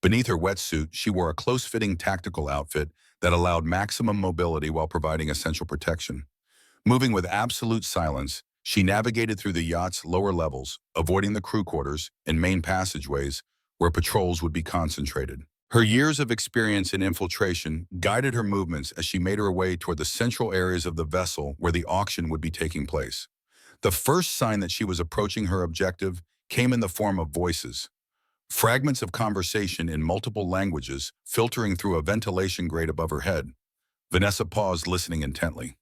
Beneath her wetsuit, she wore a close-fitting tactical outfit that allowed maximum mobility while providing essential protection. Moving with absolute silence, she navigated through the yacht's lower levels, avoiding the crew quarters and main passageways where patrols would be concentrated. Her years of experience in infiltration guided her movements as she made her way toward the central areas of the vessel where the auction would be taking place. The first sign that she was approaching her objective came in the form of voices. Fragments of conversation in multiple languages filtering through a ventilation grate above her head. Vanessa paused, listening intently.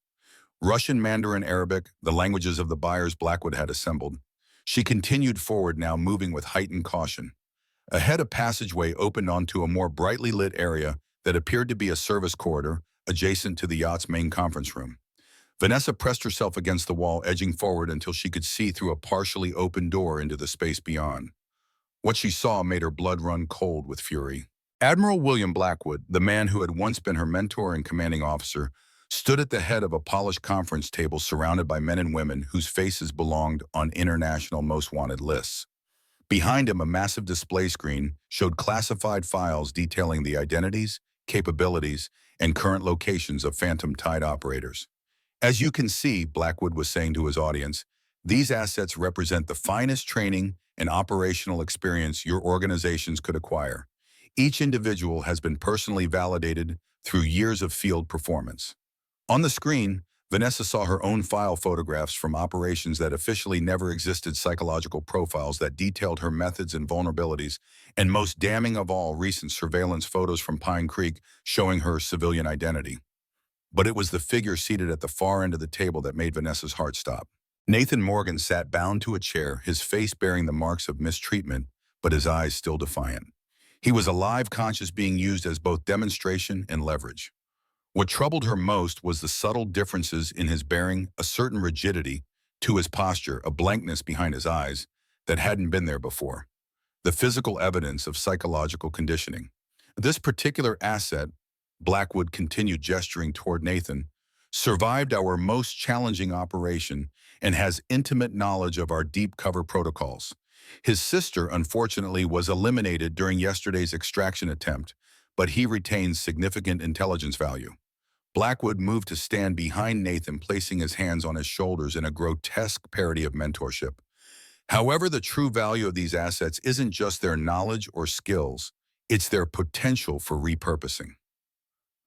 Russian, Mandarin, Arabic, the languages of the buyers Blackwood had assembled. She continued forward, now moving with heightened caution. Ahead, a passageway opened onto a more brightly lit area that appeared to be a service corridor adjacent to the yacht's main conference room. Vanessa pressed herself against the wall, edging forward until she could see through a partially open door into the space beyond. What she saw made her blood run cold with fury. Admiral William Blackwood, the man who had once been her mentor and commanding officer, stood at the head of a polished conference table surrounded by men and women whose faces belonged on international most wanted lists. Behind him, a massive display screen showed classified files detailing the identities, capabilities, and current locations of Phantom Tide operators. As you can see, Blackwood was saying to his audience, these assets represent the finest training and operational experience your organizations could acquire. Each individual has been personally validated through years of field performance. On the screen, Vanessa saw her own file photographs from operations that officially never existed, psychological profiles that detailed her methods and vulnerabilities, and most damning of all, recent surveillance photos from Pine Creek showing her civilian identity. But it was the figure seated at the far end of the table that made Vanessa's heart stop. Nathan Morgan sat bound to a chair, his face bearing the marks of mistreatment, but his eyes still defiant. He was alive, conscious, being used as both demonstration and leverage. What troubled her most was the subtle differences in his bearing, a certain rigidity to his posture, a blankness behind his eyes that hadn't been there before. The physical evidence of psychological conditioning. This particular asset, Blackwood continued, gesturing toward Nathan, survived our most challenging operation and has intimate knowledge of our deep cover protocols. His sister, unfortunately, was eliminated during yesterday's extraction attempt, but he retains significant intelligence value. Blackwood moved to stand behind Nathan, placing his hands on his shoulders in a grotesque parody of mentorship. However, the true value of these assets isn't just their knowledge or skills, it's their potential for repurposing.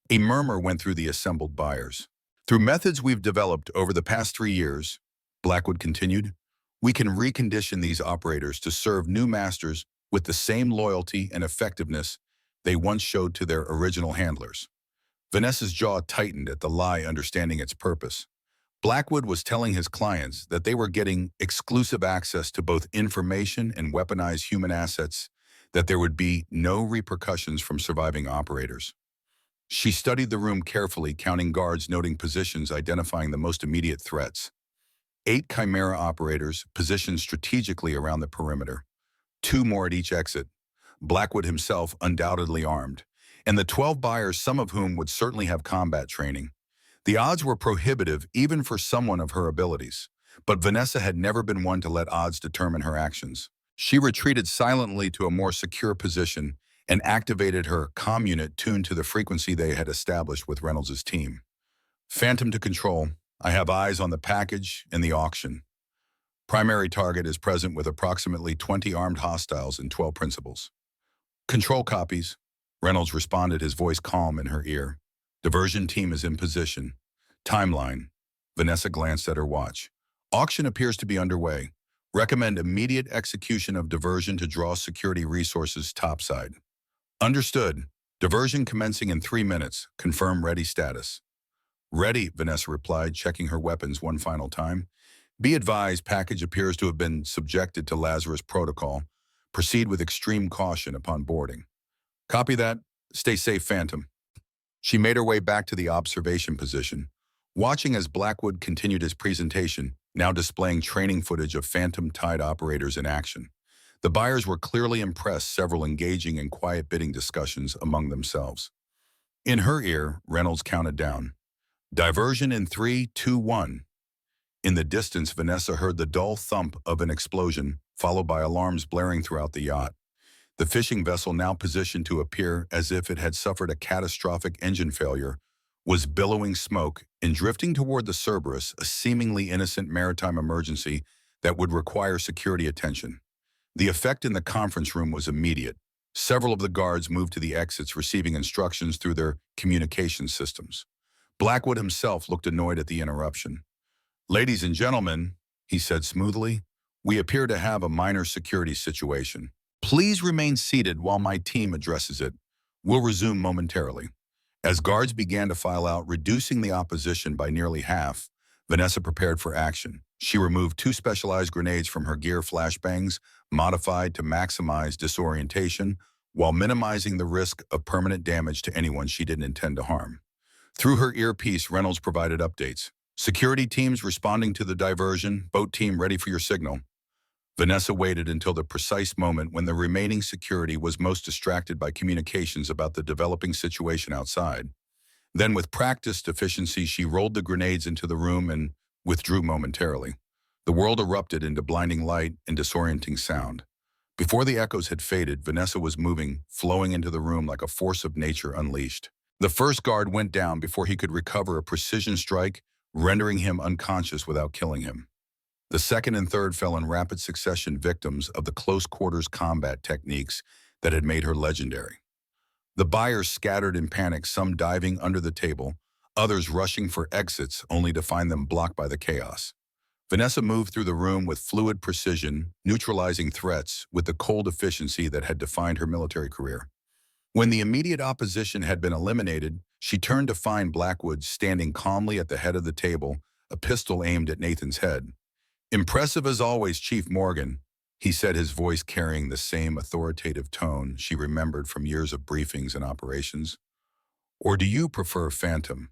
A murmur went through the assembled buyers. Through methods we've developed over the past 3 years, Blackwood continued, we can recondition these operators to serve new masters with the same loyalty and effectiveness they once showed to their original handlers. Vanessa's jaw tightened at the lie, understanding its purpose. Blackwood was telling his clients that they were getting exclusive access to both information and weaponized human assets, that there would be no repercussions from surviving operators. She studied the room carefully, counting guards, noting positions, identifying the most immediate threats. 8 Chimera operators positioned strategically around the perimeter, 2 more at each exit, Blackwood himself undoubtedly armed, and the 12 buyers, some of whom would certainly have combat training. The odds were prohibitive even for someone of her abilities. But Vanessa had never been one to let odds determine her actions. She retreated silently to a more secure position and activated her comm unit tuned to the frequency they had established with Reynolds' team. Phantom to control. I have eyes on the package and the auction. Primary target is present with approximately 20 armed hostiles and 12 principals. Control copies. Reynolds responded, his voice calm in her ear. Diversion team is in position. Timeline. Vanessa glanced at her watch. Auction appears to be underway. Recommend immediate execution of diversion to draw security resources topside. Understood. Diversion commencing in 3 minutes. Confirm ready status. Ready, Vanessa replied, checking her weapons one final time. Be advised, package appears to have been subjected to Lazarus protocol. Proceed with extreme caution upon boarding. Copy that. Stay safe, Phantom. She made her way back to the observation position, watching as Blackwood continued his presentation, now displaying training footage of Phantom Tide operators in action. The buyers were clearly impressed, several engaging in quiet bidding discussions among themselves. In her ear, Reynolds counted down. Diversion in 3, 2, 1. In the distance, Vanessa heard the dull thump of an explosion, followed by alarms blaring throughout the yacht. The fishing vessel, now positioned to appear as if it had suffered a catastrophic engine failure, was billowing smoke and drifting toward the Cerberus, a seemingly innocent maritime emergency that would require security attention. The effect in the conference room was immediate. Several of the guards moved to the exits, receiving instructions through their communication systems. Blackwood himself looked annoyed at the interruption. Ladies and gentlemen, he said smoothly, we appear to have a minor security situation. Please remain seated while my team addresses it. We'll resume momentarily. As guards began to file out, reducing the opposition by nearly half, Vanessa prepared for action. She removed 2 specialized grenades from her gear, flashbangs, modified to maximize disorientation, while minimizing the risk of permanent damage to anyone she didn't intend to harm. Through her earpiece, Reynolds provided updates. Security teams responding to the diversion, boat team ready for your signal. Vanessa waited until the precise moment when the remaining security was most distracted by communications about the developing situation outside. Then, with practiced efficiency, she rolled the grenades into the room and withdrew momentarily. The world erupted into blinding light and disorienting sound. Before the echoes had faded, Vanessa was moving, flowing into the room like a force of nature unleashed. The first guard went down before he could recover a precision strike, rendering him unconscious without killing him. The second and third fell in rapid succession, victims of the close-quarters combat techniques that had made her legendary. The buyers scattered in panic, some diving under the table, others rushing for exits only to find them blocked by the chaos. Vanessa moved through the room with fluid precision, neutralizing threats with the cold efficiency that had defined her military career. When the immediate opposition had been eliminated, she turned to find Blackwood standing calmly at the head of the table, a pistol aimed at Nathan's head. Impressive as always, Chief Morgan, he said, his voice carrying the same authoritative tone she remembered from years of briefings and operations. Or do you prefer Phantom?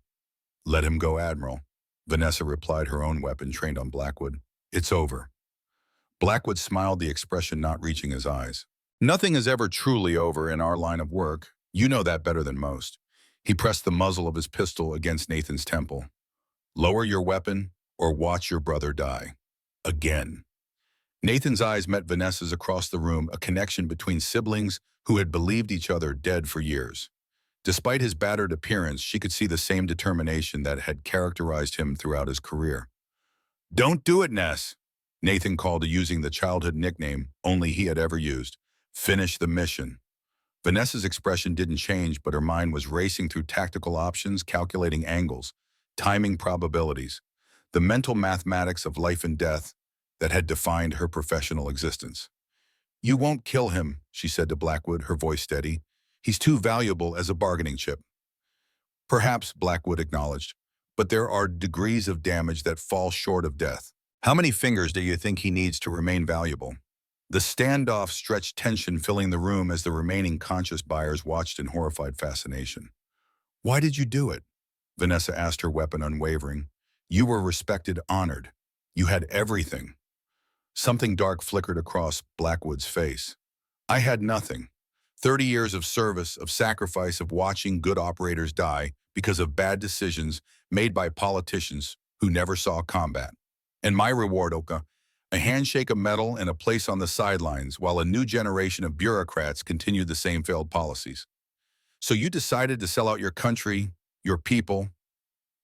Let him go, Admiral. Vanessa replied, her own weapon trained on Blackwood. It's over. Blackwood smiled, the expression not reaching his eyes. Nothing is ever truly over in our line of work. You know that better than most. He pressed the muzzle of his pistol against Nathan's temple. Lower your weapon or watch your brother die. Again. Nathan's eyes met Vanessa's across the room, a connection between siblings who had believed each other dead for years. Despite his battered appearance, she could see the same determination that had characterized him throughout his career. Don't do it, Ness, Nathan called, using the childhood nickname only he had ever used. Finish the mission. Vanessa's expression didn't change, but her mind was racing through tactical options, calculating angles, timing probabilities, the mental mathematics of life and death that had defined her professional existence. You won't kill him, she said to Blackwood, her voice steady. He's too valuable as a bargaining chip. Perhaps, Blackwood acknowledged, but there are degrees of damage that fall short of death. How many fingers do you think he needs to remain valuable? The standoff stretched tension, filling the room as the remaining conscious buyers watched in horrified fascination. Why did you do it? Vanessa asked, her weapon unwavering. You were respected, honored. You had everything. Something dark flickered across Blackwood's face. I had nothing. 30 years of service, of sacrifice, of watching good operators die because of bad decisions made by politicians who never saw combat. And my reward, Oka, a handshake of metal and a place on the sidelines while a new generation of bureaucrats continued the same failed policies. So you decided to sell out your country, your people.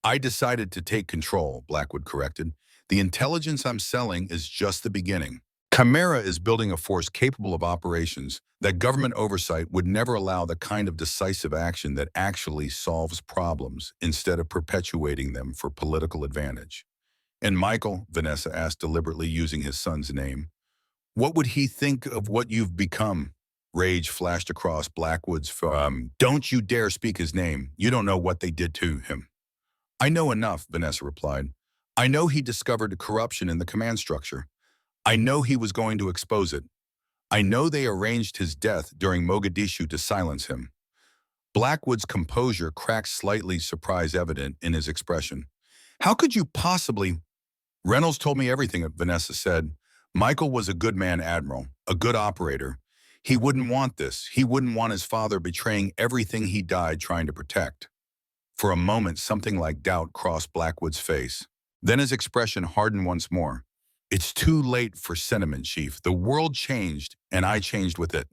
I decided to take control, Blackwood corrected. The intelligence I'm selling is just the beginning. Chimera is building a force capable of operations that government oversight would never allow, the kind of decisive action that actually solves problems instead of perpetuating them for political advantage. And Michael, Vanessa asked deliberately using his son's name, what would he think of what you've become? Rage flashed across Blackwood's face. Don't you dare speak his name. You don't know what they did to him. I know enough, Vanessa replied. I know he discovered corruption in the command structure. I know he was going to expose it. I know they arranged his death during Mogadishu to silence him. Blackwood's composure cracked, slightly surprise evident in his expression. How could you possibly? Reynolds told me everything, Vanessa said. Michael was a good man, Admiral, a good operator. He wouldn't want this. He wouldn't want his father betraying everything he died trying to protect. For a moment, something like doubt crossed Blackwood's face. Then his expression hardened once more. It's too late for sentiment, Chief. The world changed, and I changed with it.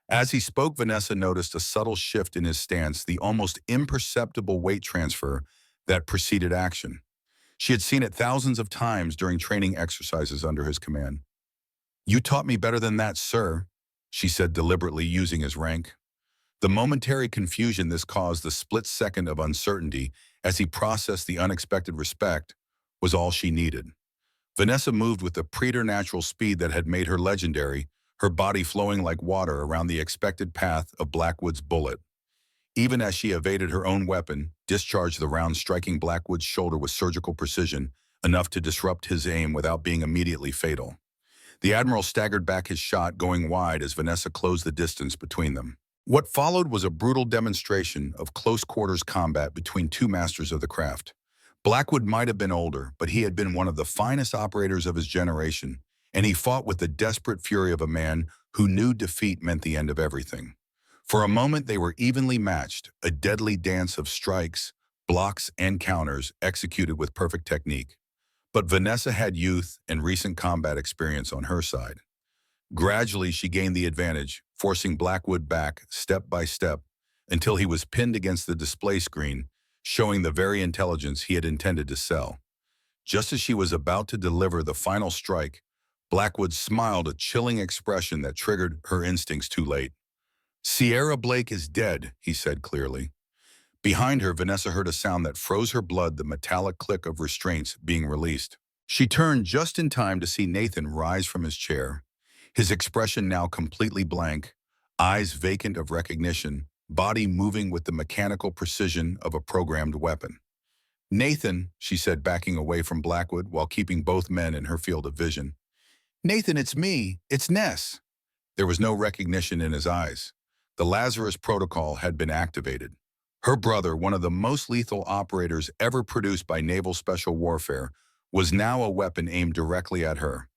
As he spoke, Vanessa noticed a subtle shift in his stance, the almost imperceptible weight transfer that preceded action. She had seen it thousands of times during training exercises under his command. You taught me better than that, sir, she said deliberately using his rank. The momentary confusion this caused, the split second of uncertainty as he processed the unexpected respect, was all she needed. Vanessa moved with the preternatural speed that had made her legendary, her body flowing like water around the expected path of Blackwood's bullet. Even as she evaded her own weapon, discharged the round striking Blackwood's shoulder with surgical precision, enough to disrupt his aim without being immediately fatal. The Admiral staggered back his shot, going wide as Vanessa closed the distance between them. What followed was a brutal demonstration of close-quarters combat between two masters of the craft. Blackwood might have been older, but he had been one of the finest operators of his generation, and he fought with the desperate fury of a man who knew defeat meant the end of everything. For a moment, they were evenly matched, a deadly dance of strikes, blocks, and counters executed with perfect technique. But Vanessa had youth and recent combat experience on her side. Gradually, she gained the advantage, forcing Blackwood back step by step until he was pinned against the display screen, showing the very intelligence he had intended to sell. Just as she was about to deliver the final strike, Blackwood smiled, a chilling expression that triggered her instincts too late. Sierra Blake is dead, he said clearly. Behind her, Vanessa heard a sound that froze her blood, the metallic click of restraints being released. She turned just in time to see Nathan rise from his chair, his expression now completely blank, eyes vacant of recognition, body moving with the mechanical precision of a programmed weapon. Nathan, she said, backing away from Blackwood while keeping both men in her field of vision. Nathan, it's me. It's Ness. There was no recognition in his eyes. The Lazarus Protocol had been activated. Her brother, one of the most lethal operators ever produced by naval special warfare, was now a weapon aimed directly at her.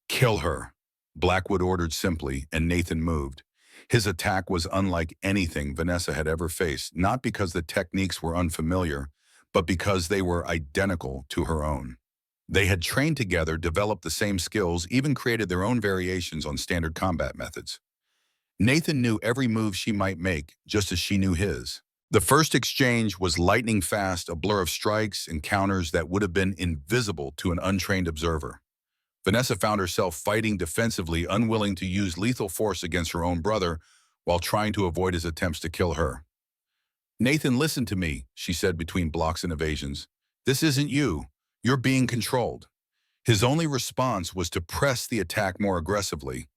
Kill her, Blackwood ordered simply, and Nathan moved. His attack was unlike anything Vanessa had ever faced, not because the techniques were unfamiliar, but because they were identical to her own. They had trained together, developed the same skills, even created their own variations on standard combat methods. Nathan knew every move she might make, just as she knew his. The first exchange was lightning fast, a blur of strikes and counters that would have been invisible to an untrained observer. Vanessa found herself fighting defensively, unwilling to use lethal force against her own brother while trying to avoid his attempts to kill her. Nathan, listen to me, she said between blocks and evasions. This isn't you. You're being controlled. His only response was to press the attack more aggressively.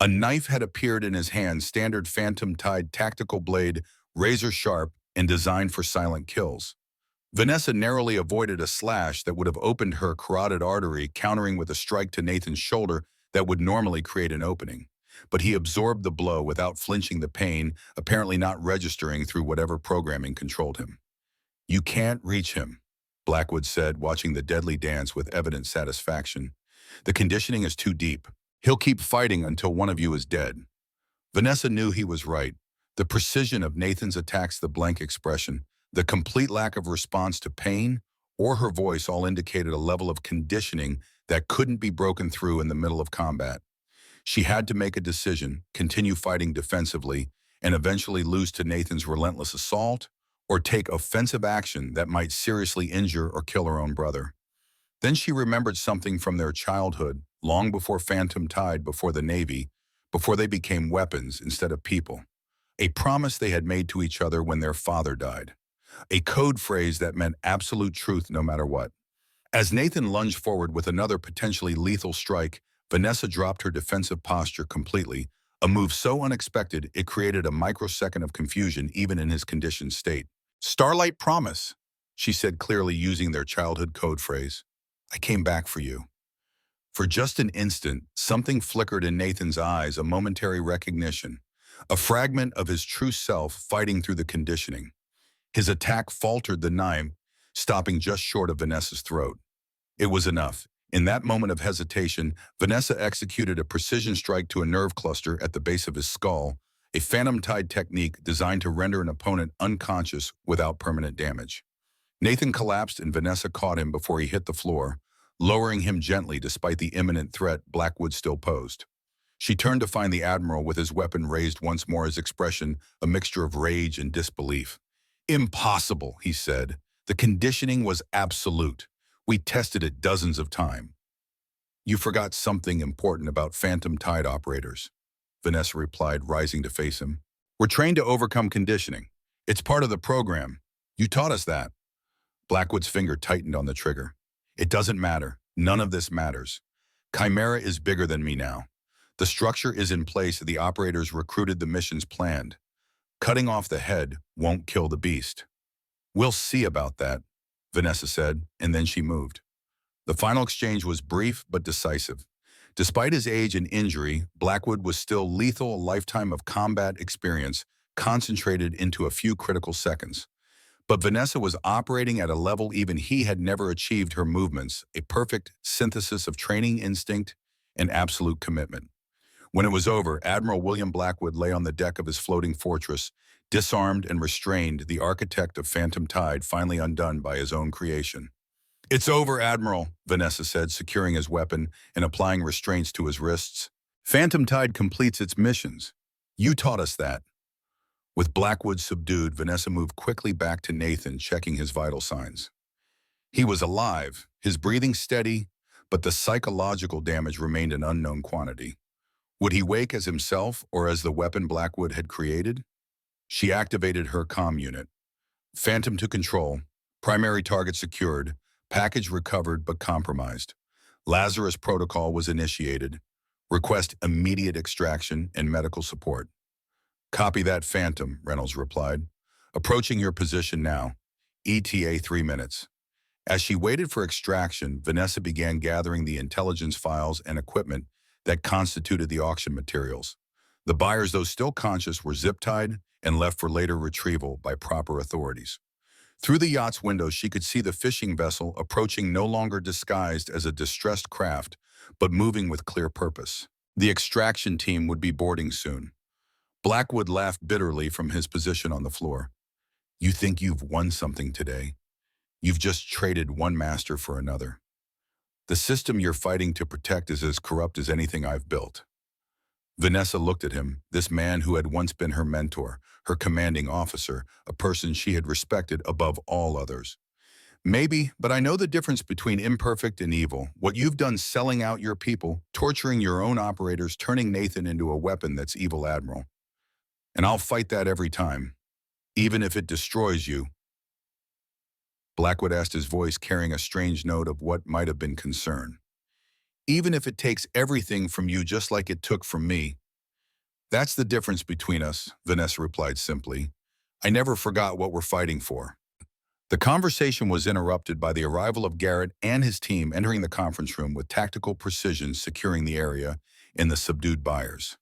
A knife had appeared in his hand, standard phantom-tied tactical blade, razor-sharp and designed for silent kills. Vanessa narrowly avoided a slash that would have opened her carotid artery, countering with a strike to Nathan's shoulder that would normally create an opening. But he absorbed the blow without flinching the pain, apparently not registering through whatever programming controlled him. You can't reach him, Blackwood said, watching the deadly dance with evident satisfaction. The conditioning is too deep. He'll keep fighting until one of you is dead. Vanessa knew he was right. The precision of Nathan's attacks, the blank expression, the complete lack of response to pain or her voice all indicated a level of conditioning that couldn't be broken through in the middle of combat. She had to make a decision, continue fighting defensively, and eventually lose to Nathan's relentless assault, or take offensive action that might seriously injure or kill her own brother. Then she remembered something from their childhood, long before Phantom Tide, before the Navy, before they became weapons instead of people. A promise they had made to each other when their father died. A code phrase that meant absolute truth no matter what. As Nathan lunged forward with another potentially lethal strike, Vanessa dropped her defensive posture completely, a move so unexpected it created a microsecond of confusion even in his conditioned state. "Starlight Promise," she said clearly using their childhood code phrase. "I came back for you." For just an instant, something flickered in Nathan's eyes, a momentary recognition, a fragment of his true self fighting through the conditioning. His attack faltered the knife, stopping just short of Vanessa's throat. It was enough. In that moment of hesitation, Vanessa executed a precision strike to a nerve cluster at the base of his skull, a phantom tide technique designed to render an opponent unconscious without permanent damage. Nathan collapsed and Vanessa caught him before he hit the floor, lowering him gently despite the imminent threat Blackwood still posed. She turned to find the Admiral with his weapon raised once more, his expression a mixture of rage and disbelief. "Impossible," he said. "The conditioning was absolute. We tested it dozens of times." "You forgot something important about Phantom Tide operators," Vanessa replied, rising to face him. "We're trained to overcome conditioning. It's part of the program. You taught us that." Blackwood's finger tightened on the trigger. "It doesn't matter. None of this matters. Chimera is bigger than me now. The structure is in place. The operators recruited, the missions planned. Cutting off the head won't kill the beast." "We'll see about that," Vanessa said, and then she moved. The final exchange was brief but decisive. Despite his age and injury, Blackwood was still lethal, a lifetime of combat experience concentrated into a few critical seconds. But Vanessa was operating at a level even he had never achieved, her movements, a perfect synthesis of training instinct and absolute commitment. When it was over, Admiral William Blackwood lay on the deck of his floating fortress, disarmed and restrained, the architect of Phantom Tide finally undone by his own creation. "It's over, Admiral," Vanessa said, securing his weapon and applying restraints to his wrists. "Phantom Tide completes its missions. You taught us that." With Blackwood subdued, Vanessa moved quickly back to Nathan, checking his vital signs. He was alive, his breathing steady, but the psychological damage remained an unknown quantity. Would he wake as himself or as the weapon Blackwood had created? She activated her comm unit. "Phantom to control. Primary target secured. Package recovered but compromised. Lazarus protocol was initiated. Request immediate extraction and medical support." "Copy that, Phantom," Reynolds replied. "Approaching your position now. ETA 3 minutes." As she waited for extraction, Vanessa began gathering the intelligence files and equipment that constituted the auction materials. The buyers, though still conscious, were zip-tied and left for later retrieval by proper authorities. Through the yacht's window, she could see the fishing vessel approaching, no longer disguised as a distressed craft, but moving with clear purpose. The extraction team would be boarding soon. Blackwood laughed bitterly from his position on the floor. "You think you've won something today? You've just traded one master for another. The system you're fighting to protect is as corrupt as anything I've built." Vanessa looked at him, this man who had once been her mentor, her commanding officer, a person she had respected above all others. "Maybe, but I know the difference between imperfect and evil. What you've done, selling out your people, torturing your own operators, turning Nathan into a weapon that's evil, Admiral. And I'll fight that every time, even if it destroys you." Blackwood asked, his voice carrying a strange note of what might have been concern. "Even if it takes everything from you just like it took from me." "That's the difference between us," Vanessa replied simply. "I never forgot what we're fighting for." The conversation was interrupted by the arrival of Garrett and his team entering the conference room with tactical precision securing the area and the subdued buyers.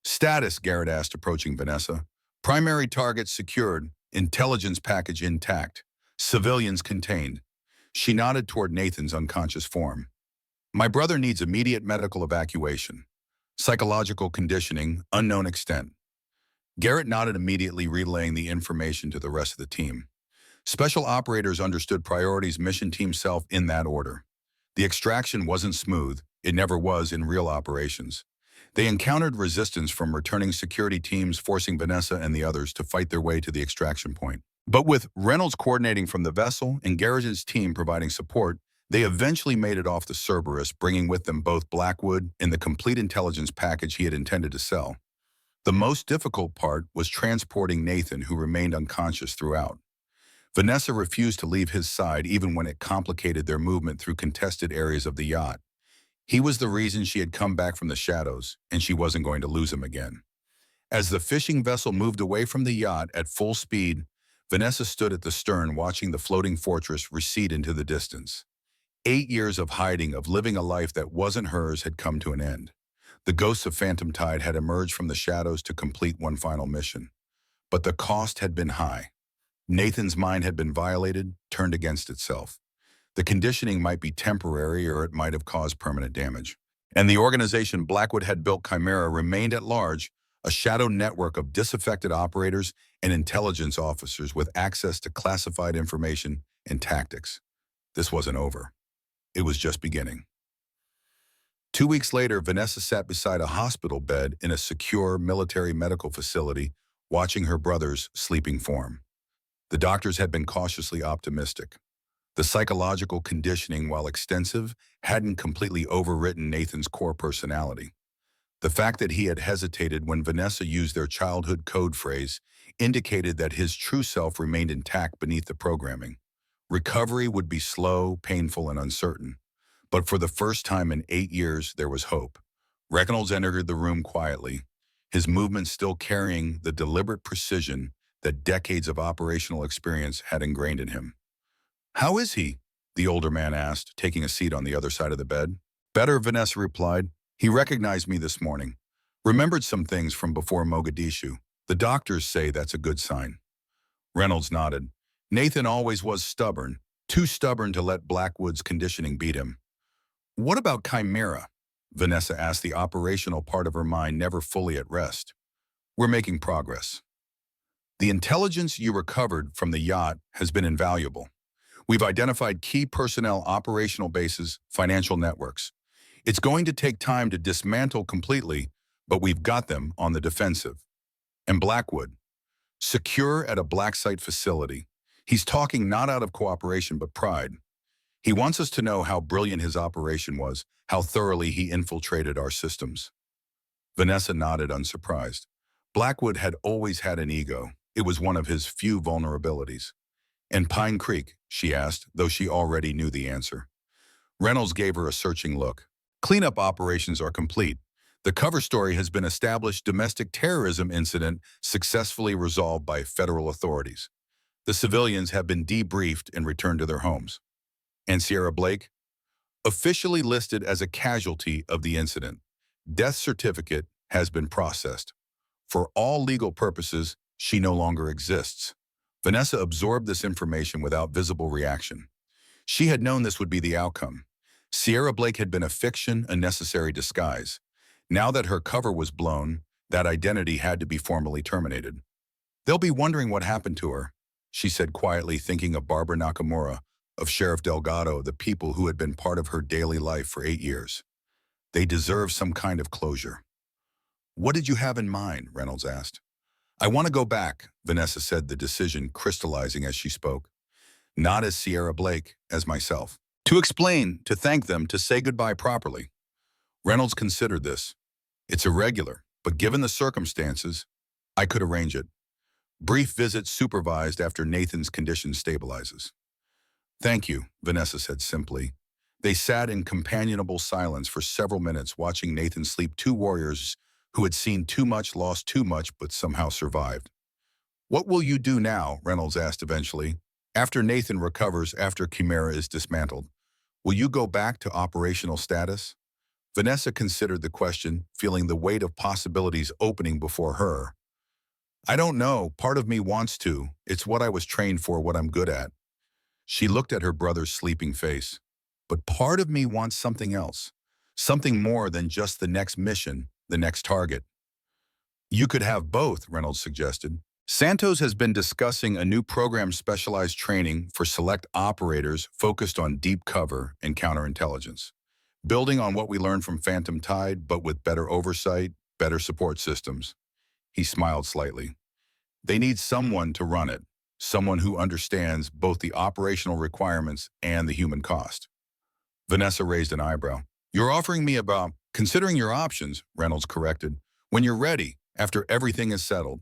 "Status," Garrett asked, approaching Vanessa. "Primary target secured. Intelligence package intact. Civilians contained." She nodded toward Nathan's unconscious form. "My brother needs immediate medical evacuation. Psychological conditioning, unknown extent. Garrett nodded, immediately relaying the information to the rest of the team. Special operators understood priorities, mission, team, self in that order. The extraction wasn't smooth. It never was in real operations. They encountered resistance from returning security teams, forcing Vanessa and the others to fight their way to the extraction point. But with Reynolds coordinating from the vessel and Garrett's team providing support, they eventually made it off the Cerberus, bringing with them both Blackwood and the complete intelligence package he had intended to sell. The most difficult part was transporting Nathan, who remained unconscious throughout. Vanessa refused to leave his side even when it complicated their movement through contested areas of the yacht. He was the reason she had come back from the shadows, and she wasn't going to lose him again. As the fishing vessel moved away from the yacht at full speed, Vanessa stood at the stern watching the floating fortress recede into the distance. 8 years of hiding, of living a life that wasn't hers, had come to an end. The ghosts of Phantom Tide had emerged from the shadows to complete one final mission. But the cost had been high. Nathan's mind had been violated, turned against itself. The conditioning might be temporary, or it might have caused permanent damage. And the organization Blackwood had built, Chimera, remained at large, a shadow network of disaffected operators and intelligence officers with access to classified information and tactics. This wasn't over. It was just beginning. 2 weeks later, Vanessa sat beside a hospital bed in a secure military medical facility, watching her brother's sleeping form. The doctors had been cautiously optimistic. The psychological conditioning, while extensive, hadn't completely overwritten Nathan's core personality. The fact that he had hesitated when Vanessa used their childhood code phrase indicated that his true self remained intact beneath the programming. Recovery would be slow, painful, and uncertain. But for the first time in 8 years, there was hope. Reynolds entered the room quietly, his movements still carrying the deliberate precision that decades of operational experience had ingrained in him. "How is he?" the older man asked, taking a seat on the other side of the bed. "Better," Vanessa replied. "He recognized me this morning. Remembered some things from before Mogadishu. The doctors say that's a good sign." Reynolds nodded. Nathan always was stubborn, too stubborn to let Blackwood's conditioning beat him. "What about Chimera?" Vanessa asked, the operational part of her mind never fully at rest. "We're making progress. The intelligence you recovered from the yacht has been invaluable. We've identified key personnel, operational bases, financial networks. It's going to take time to dismantle completely, but we've got them on the defensive." And Blackwood, secure at a black site facility. He's talking not out of cooperation but pride. He wants us to know how brilliant his operation was, how thoroughly he infiltrated our systems. Vanessa nodded, unsurprised. Blackwood had always had an ego. It was one of his few vulnerabilities. "And Pine Creek?" she asked, though she already knew the answer. Reynolds gave her a searching look. "Cleanup operations are complete. The cover story has been established: domestic terrorism incident successfully resolved by federal authorities. The civilians have been debriefed and returned to their homes. And Sierra Blake? Officially listed as a casualty of the incident. Death certificate has been processed. For all legal purposes, she no longer exists." Vanessa absorbed this information without visible reaction. She had known this would be the outcome. Sierra Blake had been a fiction, a necessary disguise. Now that her cover was blown, that identity had to be formally terminated. "They'll be wondering what happened to her," she said quietly, thinking of Barbara Nakamura, of Sheriff Delgado, the people who had been part of her daily life for 8 years. They deserve some kind of closure. "What did you have in mind?" Reynolds asked. "I want to go back," Vanessa said, the decision crystallizing as she spoke. "Not as Sierra Blake, as myself. To explain, to thank them, to say goodbye properly." Reynolds considered this. "It's irregular, but given the circumstances, I could arrange it. Brief visit supervised after Nathan's condition stabilizes." "Thank you," Vanessa said simply. They sat in companionable silence for several minutes, watching Nathan sleep, two warriors who had seen too much, lost too much, but somehow survived. "What will you do now?" Reynolds asked eventually. "After Nathan recovers, after Chimera is dismantled, will you go back to operational status?" Vanessa considered the question, feeling the weight of possibilities opening before her. "I don't know. Part of me wants to. It's what I was trained for, what I'm good at." She looked at her brother's sleeping face. "But part of me wants something else. Something more than just the next mission, the next target. You could have both, Reynolds suggested. Santos has been discussing a new program specialized training for select operators focused on deep cover and counterintelligence, building on what we learned from Phantom Tide, but with better oversight, better support systems. He smiled slightly. They need someone to run it, someone who understands both the operational requirements and the human cost. Vanessa raised an eyebrow. You're offering me about considering your options, Reynolds corrected, when you're ready, after everything is settled.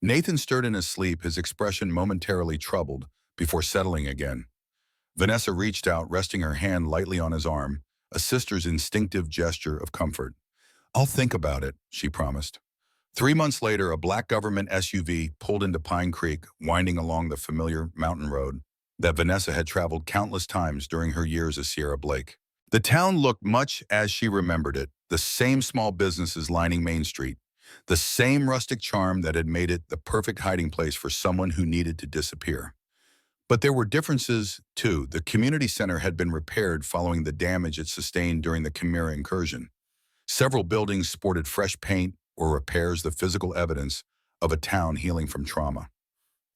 Nathan stirred in his sleep, his expression momentarily troubled, before settling again. Vanessa reached out, resting her hand lightly on his arm, a sister's instinctive gesture of comfort. I'll think about it, she promised. 3 months later, a black government SUV pulled into Pine Creek, winding along the familiar mountain road that Vanessa had traveled countless times during her years as Sierra Blake. The town looked much as she remembered it, the same small businesses lining Main Street, the same rustic charm that had made it the perfect hiding place for someone who needed to disappear. But there were differences, too. The community center had been repaired following the damage it sustained during the Chimera incursion. Several buildings sported fresh paint or repairs, the physical evidence of a town healing from trauma.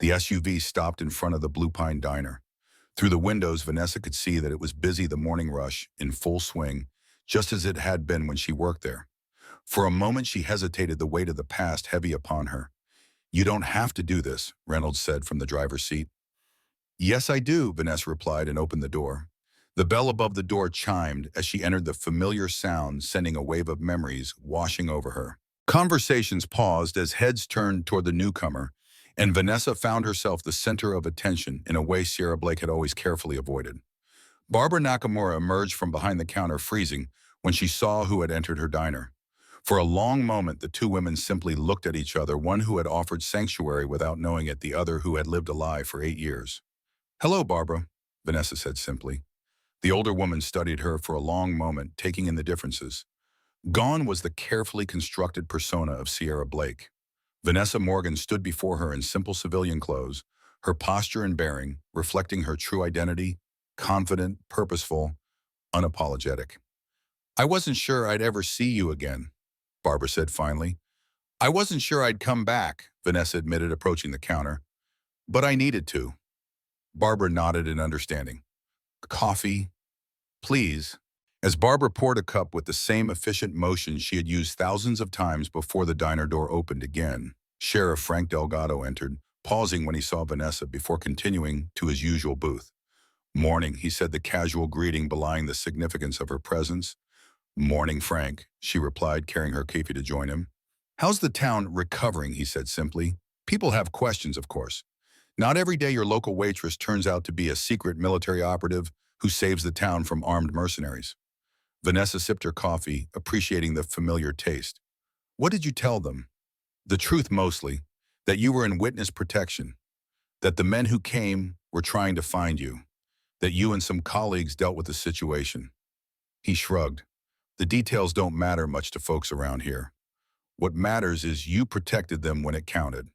The SUV stopped in front of the Blue Pine Diner. Through the windows, Vanessa could see that it was busy, the morning rush, in full swing, just as it had been when she worked there. For a moment, she hesitated, the weight of the past heavy upon her. You don't have to do this, Reynolds said from the driver's seat. Yes, I do, Vanessa replied and opened the door. The bell above the door chimed as she entered, the familiar sound sending a wave of memories washing over her. Conversations paused as heads turned toward the newcomer, and Vanessa found herself the center of attention in a way Sierra Blake had always carefully avoided. Barbara Nakamura emerged from behind the counter, freezing, when she saw who had entered her diner. For a long moment, the two women simply looked at each other, one who had offered sanctuary without knowing it, the other who had lived a lie for 8 years. Hello, Barbara, Vanessa said simply. The older woman studied her for a long moment, taking in the differences. Gone was the carefully constructed persona of Sierra Blake. Vanessa Morgan stood before her in simple civilian clothes, her posture and bearing reflecting her true identity, confident, purposeful, unapologetic. I wasn't sure I'd ever see you again, Barbara said finally. I wasn't sure I'd come back, Vanessa admitted, approaching the counter. But I needed to. Barbara nodded in understanding. Coffee, please. As Barbara poured a cup with the same efficient motion she had used thousands of times before the diner door opened again, Sheriff Frank Delgado entered, pausing when he saw Vanessa before continuing to his usual booth. Morning, he said, the casual greeting belying the significance of her presence. Morning, Frank, she replied, carrying her kefi to join him. How's the town recovering, he said simply. People have questions, of course. Not every day your local waitress turns out to be a secret military operative who saves the town from armed mercenaries. Vanessa sipped her coffee, appreciating the familiar taste. What did you tell them? The truth mostly, that you were in witness protection, that the men who came were trying to find you, that you and some colleagues dealt with the situation. He shrugged. The details don't matter much to folks around here. What matters is you protected them when it counted.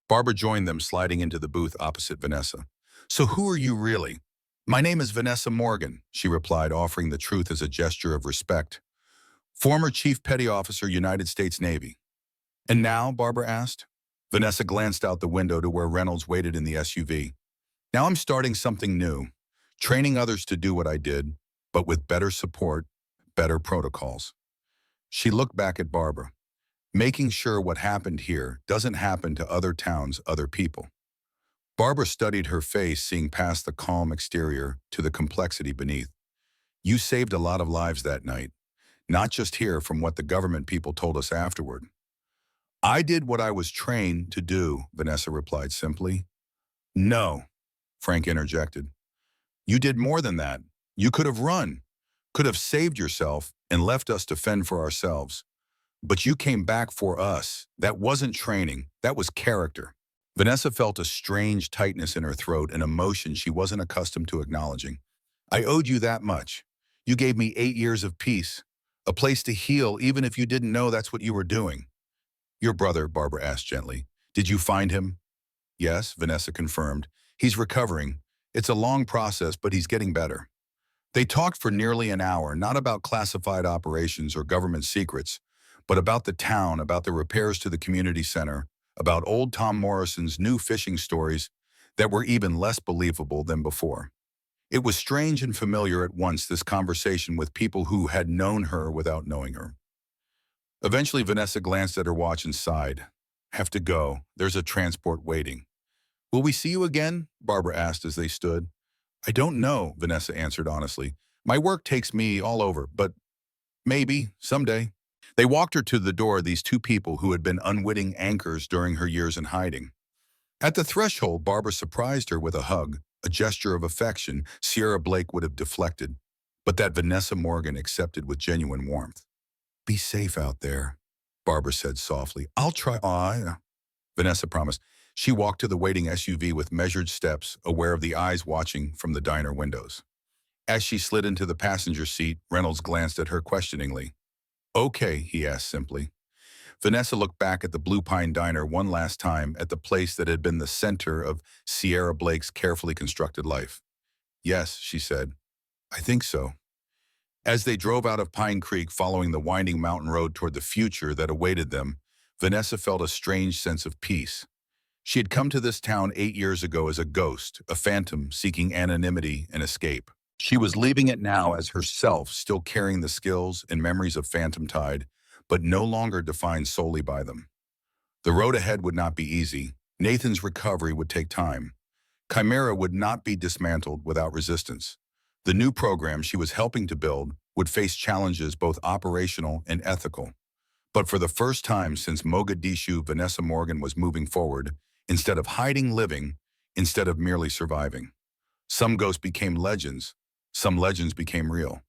Barbara joined them, sliding into the booth opposite Vanessa. So who are you really? My name is Vanessa Morgan, she replied, offering the truth as a gesture of respect. Former Chief Petty Officer, United States Navy. And now, Barbara asked. Vanessa glanced out the window to where Reynolds waited in the SUV. Now I'm starting something new, training others to do what I did, but with better support, better protocols. She looked back at Barbara, making sure what happened here doesn't happen to other towns, other people. Barbara studied her face, seeing past the calm exterior to the complexity beneath. You saved a lot of lives that night, not just here from what the government people told us afterward. I did what I was trained to do, Vanessa replied simply. No, Frank interjected. You did more than that. You could have run, could have saved yourself and left us to fend for ourselves. But you came back for us. That wasn't training, that was character. Vanessa felt a strange tightness in her throat, an emotion she wasn't accustomed to acknowledging. I owed you that much. You gave me 8 years of peace, a place to heal even if you didn't know that's what you were doing. Your brother, Barbara asked gently. Did you find him? Yes, Vanessa confirmed. He's recovering. It's a long process, but he's getting better. They talked for nearly an hour, not about classified operations or government secrets, but about the town, about the repairs to the community center, about old Tom Morrison's new fishing stories that were even less believable than before. It was strange and familiar at once, this conversation with people who had known her without knowing her. Eventually, Vanessa glanced at her watch and sighed. Have to go. There's a transport waiting. Will we see you again? Barbara asked as they stood. I don't know, Vanessa answered honestly. My work takes me all over, but maybe, someday. They walked her to the door, these two people who had been unwitting anchors during her years in hiding. At the threshold, Barbara surprised her with a hug, a gesture of affection Sierra Blake would have deflected, but that Vanessa Morgan accepted with genuine warmth. Be safe out there, Barbara said softly. I'll try. Vanessa promised. She walked to the waiting SUV with measured steps, aware of the eyes watching from the diner windows. As she slid into the passenger seat, Reynolds glanced at her questioningly. Okay, he asked simply. Vanessa looked back at the Blue Pine Diner one last time, at the place that had been the center of Sierra Blake's carefully constructed life. Yes, she said. I think so. As they drove out of Pine Creek following the winding mountain road toward the future that awaited them, Vanessa felt a strange sense of peace. She had come to this town 8 years ago as a ghost, a phantom seeking anonymity and escape. She was leaving it now as herself, still carrying the skills and memories of Phantom Tide, but no longer defined solely by them. The road ahead would not be easy. Nathan's recovery would take time. Chimera would not be dismantled without resistance. The new program she was helping to build would face challenges both operational and ethical. But for the first time since Mogadishu, Vanessa Morgan was moving forward, instead of hiding, living, instead of merely surviving. Some ghosts became legends, some legends became real.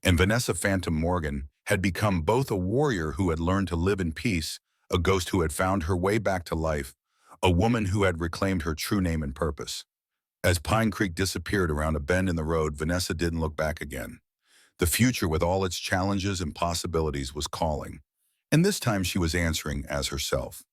And Vanessa Phantom Morgan had become both a warrior who had learned to live in peace, a ghost who had found her way back to life, a woman who had reclaimed her true name and purpose. As Pine Creek disappeared around a bend in the road, Vanessa didn't look back again. The future, with all its challenges and possibilities, was calling. And this time she was answering as herself.